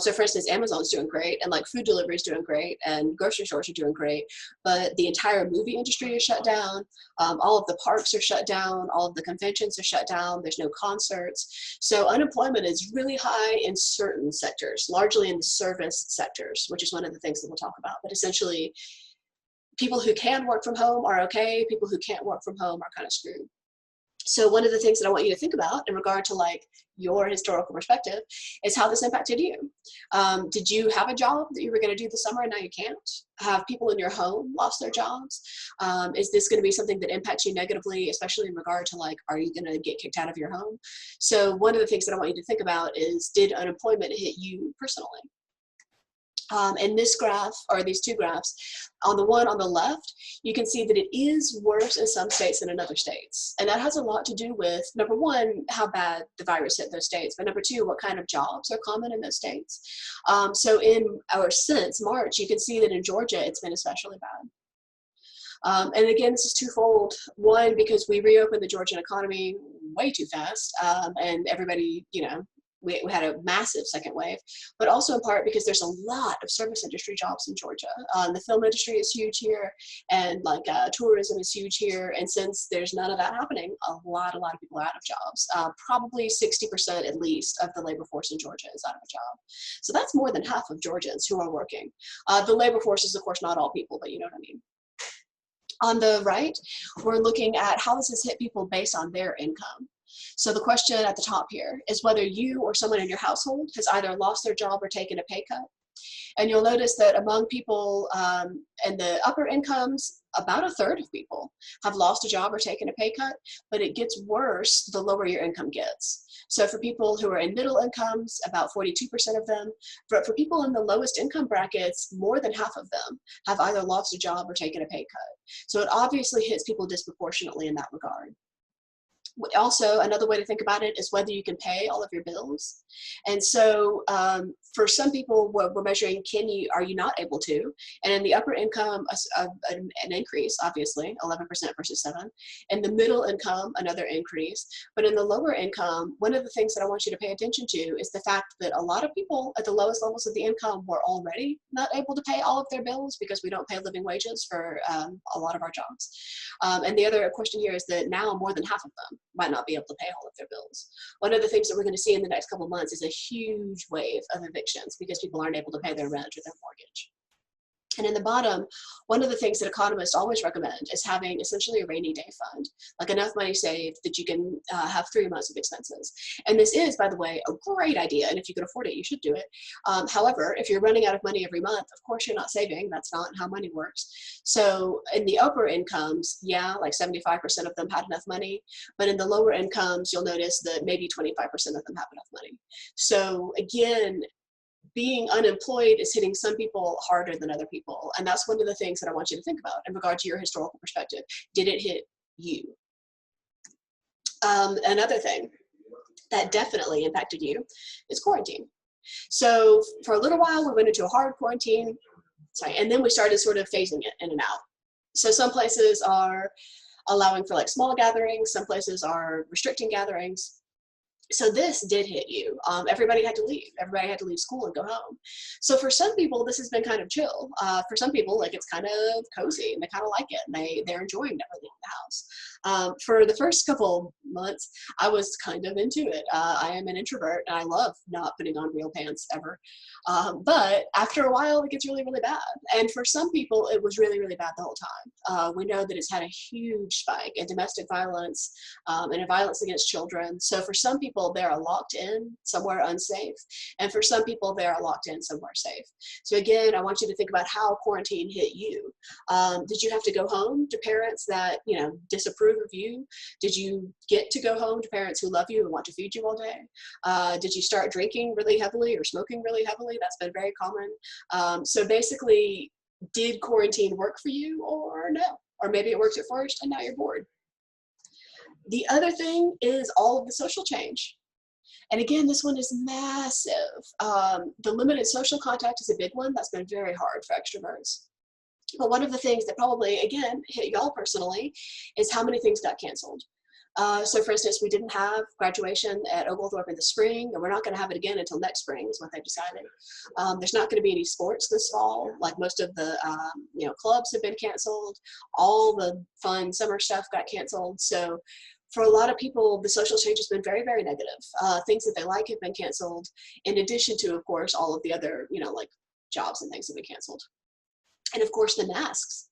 So for instance, Amazon's doing great, and like food delivery is doing great, and grocery stores are doing great, but the entire movie industry is shut down. All of the parks are shut down. All of the conventions are shut down. There's no concerts. So unemployment is really high in certain sectors, largely in the service sectors, which is one of the things that we'll talk about. But essentially, people who can work from home are okay. People who can't work from home are kind of screwed. So one of the things that I want you to think about in regard to like your historical perspective is how this impacted you. Did you have a job that you were going to do this summer and now you can't? Have people in your home lost their jobs? Is this going to be something that impacts you negatively, especially in regard to like, are you going to get kicked out of your home? So one of the things that I want you to think about is, did unemployment hit you personally? In this graph, or these two graphs, on the one on the left, you can see that it is worse in some states than in other states. And that has a lot to do with, number one, how bad the virus hit those states, but number two, what kind of jobs are common in those states. So since March, you can see that in Georgia, it's been especially bad. And again, this is twofold. One, because we reopened the Georgian economy way too fast, and everybody, we had a massive second wave, but also in part because there's a lot of service industry jobs in Georgia. The film industry is huge here, and like tourism is huge here. And since there's none of that happening, a lot of people are out of jobs. Probably 60% at least of the labor force in Georgia is out of a job. So that's more than half of Georgians who are working. The labor force is, of course, not all people, but you know what I mean. On the right, we're looking at how this has hit people based on their income. So the question at the top here is whether you or someone in your household has either lost their job or taken a pay cut. And you'll notice that among people in the upper incomes, about a third of people have lost a job or taken a pay cut, but it gets worse the lower your income gets. So for people who are in middle incomes, about 42% of them, but for people in the lowest income brackets, more than half of them have either lost a job or taken a pay cut. So it obviously hits people disproportionately in that regard. Also, another way to think about it is whether you can pay all of your bills. And so for some people, we're measuring, are you not able to? And in the upper income, an increase, obviously, 11% versus 7%. In the middle income, another increase. But in the lower income, one of the things that I want you to pay attention to is the fact that a lot of people at the lowest levels of the income were already not able to pay all of their bills because we don't pay living wages for a lot of our jobs. And the other question here is that now more than half of them might not be able to pay all of their bills. One of the things that we're going to see in the next couple of months is a huge wave of evictions because people aren't able to pay their rent or their mortgage. And in the bottom, one of the things that economists always recommend is having essentially a rainy day fund, like enough money saved that you can have 3 months of expenses. And this is, by the way, a great idea. And if you can afford it, you should do it. However, if you're running out of money every month, of course you're not saving. That's not how money works. So in the upper incomes, yeah, like 75% of them had enough money. But in the lower incomes, you'll notice that maybe 25% of them have enough money. So again, being unemployed is hitting some people harder than other people. And that's one of the things that I want you to think about in regard to your historical perspective. Did it hit you? Another thing that definitely impacted you is quarantine. So for a little while, we went into a hard quarantine, and then we started sort of phasing it in and out. So some places are allowing for like small gatherings, some places are restricting gatherings. So this did hit you. Everybody had to leave. Everybody had to leave school and go home. So for some people, this has been kind of chill. For some people, like it's kind of cozy and they kind of like it and they're enjoying never leaving the house. For the first couple months, I was kind of into it. I am an introvert and I love not putting on real pants ever. But after a while, it gets really, really bad. And for some people, it was really, really bad the whole time. We know that it's had a huge spike in domestic violence and in violence against children. So for some people, they are locked in somewhere unsafe. And for some people, they are locked in somewhere safe. So again, I want you to think about how quarantine hit you. Did you have to go home to parents that, disapprove of you? Did you get to go home to parents who love you and want to feed you all day? Did you start drinking really heavily or smoking really heavily? That's been very common. So basically, did quarantine work for you or no? Or maybe it worked at first and now you're bored. The other thing is all of the social change. And again, this one is massive. The limited social contact is a big one. That's been very hard for extroverts. But one of the things that probably, again, hit y'all personally is how many things got canceled. So for instance, we didn't have graduation at Oglethorpe in the spring, and we're not going to have it again until next spring is what they've decided. There's not going to be any sports this fall. Like most of the clubs have been canceled. All the fun summer stuff got canceled. So for a lot of people, the social change has been very, very negative. Things that they like have been canceled, in addition to, of course, all of the other, like jobs and things have been canceled. And of course, the masks.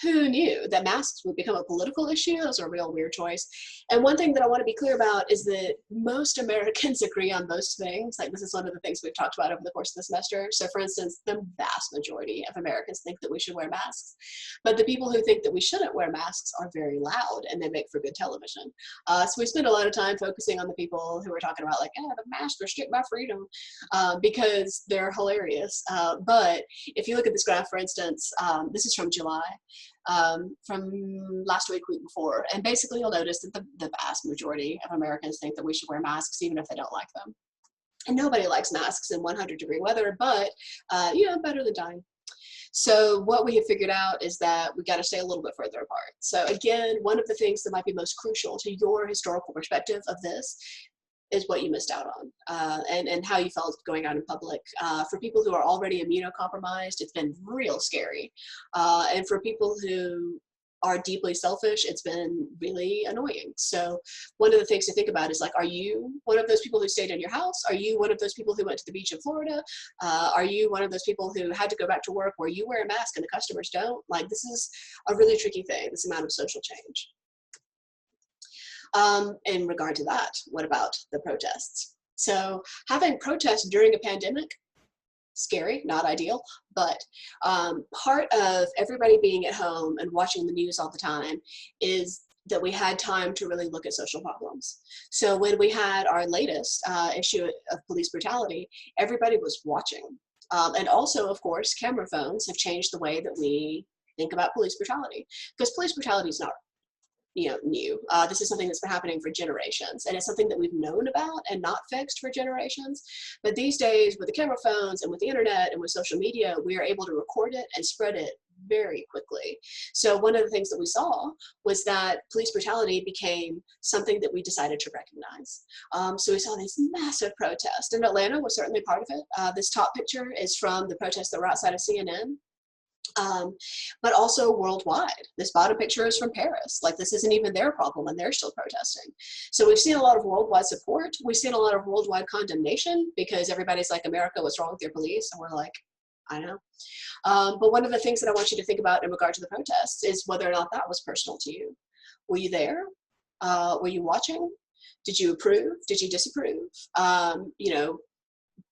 Who knew that masks would become a political issue? That was a real weird choice. And one thing that I want to be clear about is that most Americans agree on most things. Like, this is one of the things we've talked about over the course of the semester. So for instance, the vast majority of Americans think that we should wear masks. But the people who think that we shouldn't wear masks are very loud, and they make for good television. So we spend a lot of time focusing on the people who are talking about, like, the masks restrict my freedom, because they're hilarious. But if you look at this graph, for instance, this is from July. From last week before, and basically you'll notice that the vast majority of Americans think that we should wear masks even if they don't like them. And nobody likes masks in 100-degree weather, but better than dying. So what we have figured out is that we got to stay a little bit further apart. So again, one of the things that might be most crucial to your historical perspective of this is what you missed out on, and how you felt going out in public. For people who are already immunocompromised, it's been real scary. And for people who are deeply selfish, it's been really annoying. So one of the things to think about is, like, are you one of those people who stayed in your house? Are you one of those people who went to the beach in Florida? Are you one of those people who had to go back to work where you wear a mask and the customers don't? Like, this is a really tricky thing, this amount of social change. In regard to that, what about the protests? So having protests during a pandemic, scary, not ideal, but part of everybody being at home and watching the news all the time is that we had time to really look at social problems. So when we had our latest issue of police brutality, everybody was watching. And also, of course, camera phones have changed the way that we think about police brutality, because police brutality is not new. This is something that's been happening for generations, and it's something that we've known about and not fixed for generations. But these days, with the camera phones and with the internet and with social media, we are able to record it and spread it very quickly. So one of the things that we saw was that police brutality became something that we decided to recognize. So we saw these massive protests, and Atlanta was certainly part of it. This top picture is from the protests that were outside of CNN. But also worldwide. This bottom picture is from Paris. Like, this isn't even their problem, and they're still protesting. So we've seen a lot of worldwide support. We've seen a lot of worldwide condemnation, because everybody's like, America, what's wrong with your police? And we're like, I know. But one of the things that I want you to think about in regard to the protests is whether or not that was personal to you. Were you there? Were you watching? Did you approve? Did you disapprove?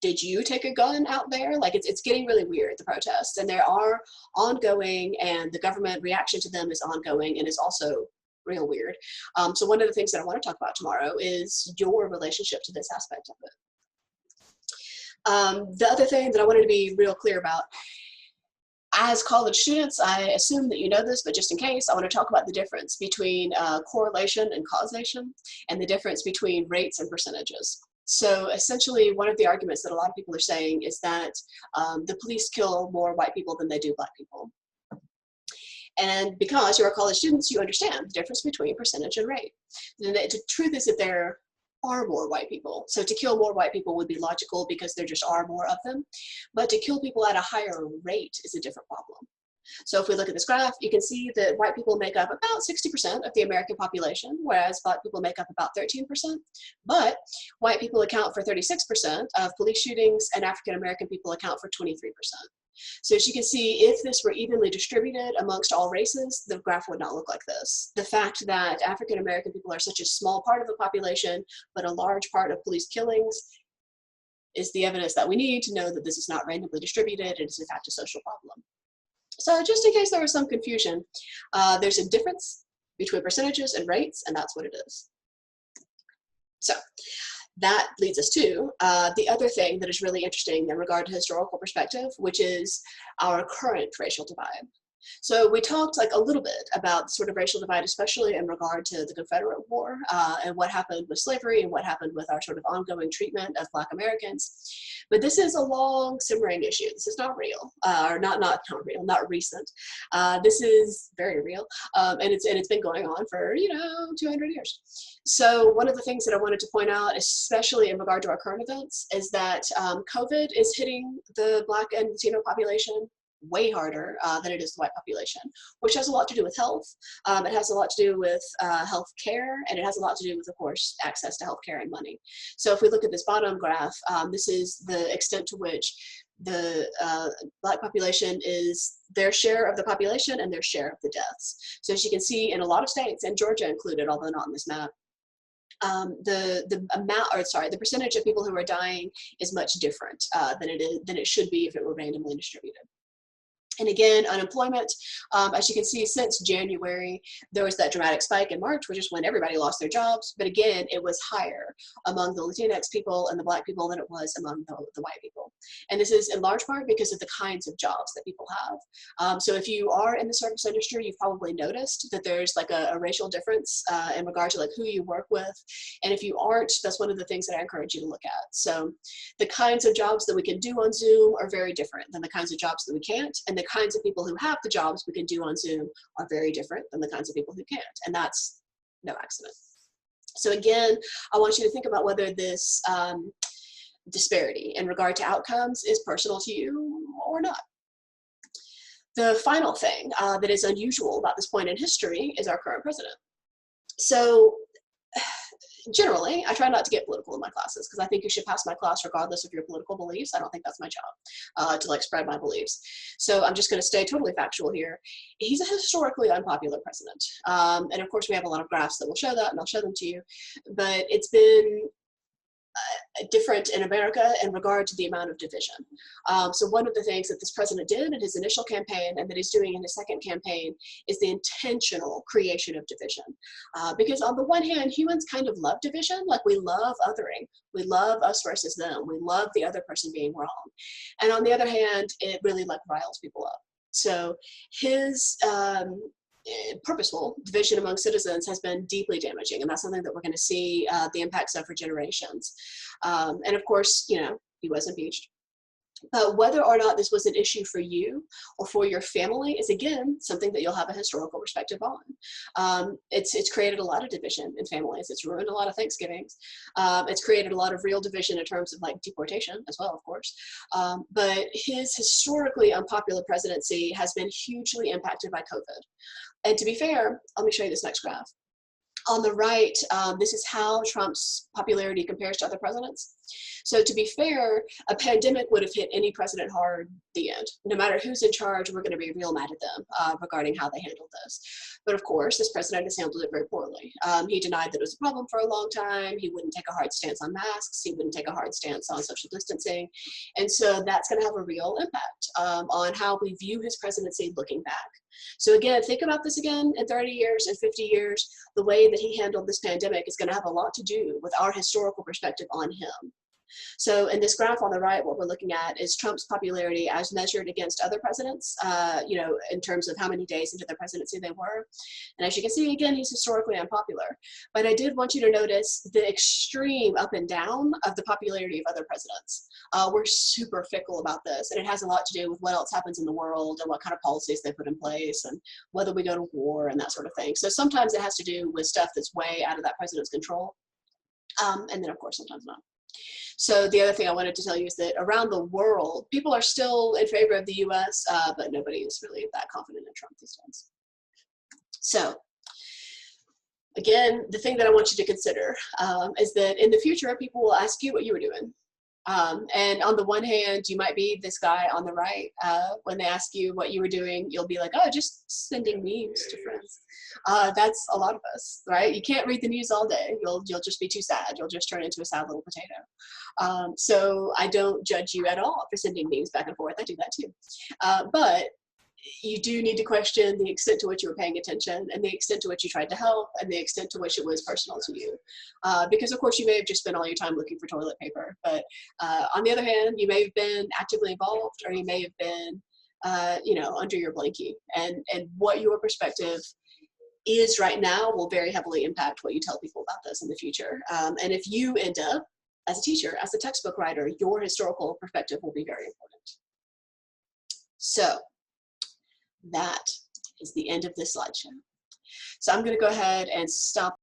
Did you take a gun out there? Like, it's getting really weird, the protests, and they are ongoing, and the government reaction to them is ongoing, and is also real weird. So one of the things that I want to talk about tomorrow is your relationship to this aspect of it. The other thing that I wanted to be real clear about, as college students, I assume that you know this, but just in case, I want to talk about the difference between correlation and causation, and the difference between rates and percentages. So essentially, one of the arguments that a lot of people are saying is that the police kill more white people than they do black people. And because you're college students, you understand the difference between percentage and rate. And the truth is that there are more white people. So to kill more white people would be logical, because there just are more of them. But to kill people at a higher rate is a different problem. So if we look at this graph, you can see that white people make up about 60% of the American population, whereas black people make up about 13%. But white people account for 36% of police shootings, and African American people account for 23%. So as you can see, if this were evenly distributed amongst all races, the graph would not look like this. The fact that African American people are such a small part of the population, but a large part of police killings, is the evidence that we need to know that this is not randomly distributed. It is in fact a social problem. So just in case there was some confusion, there's a difference between percentages and rates, and that's what it is. So that leads us to the other thing that is really interesting in regard to historical perspective, which is our current racial divide. So we talked like a little bit about sort of racial divide, especially in regard to the Confederate War and what happened with slavery and what happened with our sort of ongoing treatment of Black Americans. But this is a long simmering issue. This is not real, or not real, not recent. This is very real, and it's been going on for 200 years. So one of the things that I wanted to point out, especially in regard to our current events, is that COVID is hitting the Black and Latino population way harder than it is the white population, which has a lot to do with health. It has a lot to do with health care, and it has a lot to do with, of course, access to health care and money. So if we look at this bottom graph, this is the extent to which the Black population is their share of the population and their share of the deaths. So as you can see, in a lot of states, and Georgia included, although not on this map, the percentage of people who are dying is much different than it should be if it were randomly distributed. And again, unemployment, as you can see, since January, there was that dramatic spike in March, which is when everybody lost their jobs. But again, it was higher among the Latinx people and the Black people than it was among the white people. And this is in large part because of the kinds of jobs that people have. So if you are in the service industry, you've probably noticed that there's like a racial difference in regard to like who you work with. And if you aren't, that's one of the things that I encourage you to look at. So the kinds of jobs that we can do on Zoom are very different than the kinds of jobs that we can't. And the kinds of people who have the jobs we can do on Zoom are very different than the kinds of people who can't. And that's no accident. So again, I want you to think about whether this disparity in regard to outcomes is personal to you or not. The final thing that is unusual about this point in history is our current president. So generally, I try not to get political in my classes because I think you should pass my class regardless of your political beliefs. I don't think that's my job, to like spread my beliefs. So I'm just going to stay totally factual here. He's a historically unpopular president. And of course, we have a lot of graphs that will show that, and I'll show them to you. But it's been different in America in regard to the amount of division. So one of the things that this president did in his initial campaign and that he's doing in his second campaign is the intentional creation of division. Because on the one hand, humans kind of love division, like we love othering. We love us versus them. We love the other person being wrong. And on the other hand, it really like riles people up. So his purposeful division among citizens has been deeply damaging, and that's something that we're going to see the impacts of for generations. And of course, he was impeached. But whether or not this was an issue for you or for your family is, again, something that you'll have a historical perspective on. It's created a lot of division in families. It's ruined a lot of Thanksgivings. It's created a lot of real division in terms of like deportation as well, of course. But his historically unpopular presidency has been hugely impacted by COVID. And to be fair, let me show you this next graph. On the right, this is how Trump's popularity compares to other presidents. So to be fair, a pandemic would have hit any president hard the end. No matter who's in charge, we're going to be real mad at them regarding how they handled this. But of course, this president has handled it very poorly. He denied that it was a problem for a long time. He wouldn't take a hard stance on masks. He wouldn't take a hard stance on social distancing. And so that's going to have a real impact on how we view his presidency looking back. So again, think about this again in 30 years and 50 years. The way that he handled this pandemic is going to have a lot to do with our historical perspective on him. So in this graph on the right, what we're looking at is Trump's popularity as measured against other presidents, in terms of how many days into their presidency they were. And as you can see, again, he's historically unpopular. But I did want you to notice the extreme up and down of the popularity of other presidents. We're super fickle about this, and it has a lot to do with what else happens in the world and what kind of policies they put in place and whether we go to war and that sort of thing. So sometimes it has to do with stuff that's way out of that president's control. And then, of course, sometimes not. So the other thing I wanted to tell you is that around the world, people are still in favor of the US, but nobody is really that confident in Trump these days. So again, the thing that I want you to consider is that in the future, people will ask you what you were doing. And on the one hand, you might be this guy on the right. When they ask you what you were doing, you'll be like, oh, just sending memes to friends. That's a lot of us, right? You can't read the news all day. You'll just be too sad. You'll just turn into a sad little potato. So I don't judge you at all for sending memes back and forth. I do that too. But you do need to question the extent to which you were paying attention and the extent to which you tried to help and the extent to which it was personal to you. Because of course you may have just spent all your time looking for toilet paper, but on the other hand, you may have been actively involved, or you may have been you know, under your blankie, and what your perspective is right now will very heavily impact what you tell people about this in the future. And if you end up as a teacher, as a textbook writer, your historical perspective will be very important. So that is the end of this slideshow. So I'm going to go ahead and stop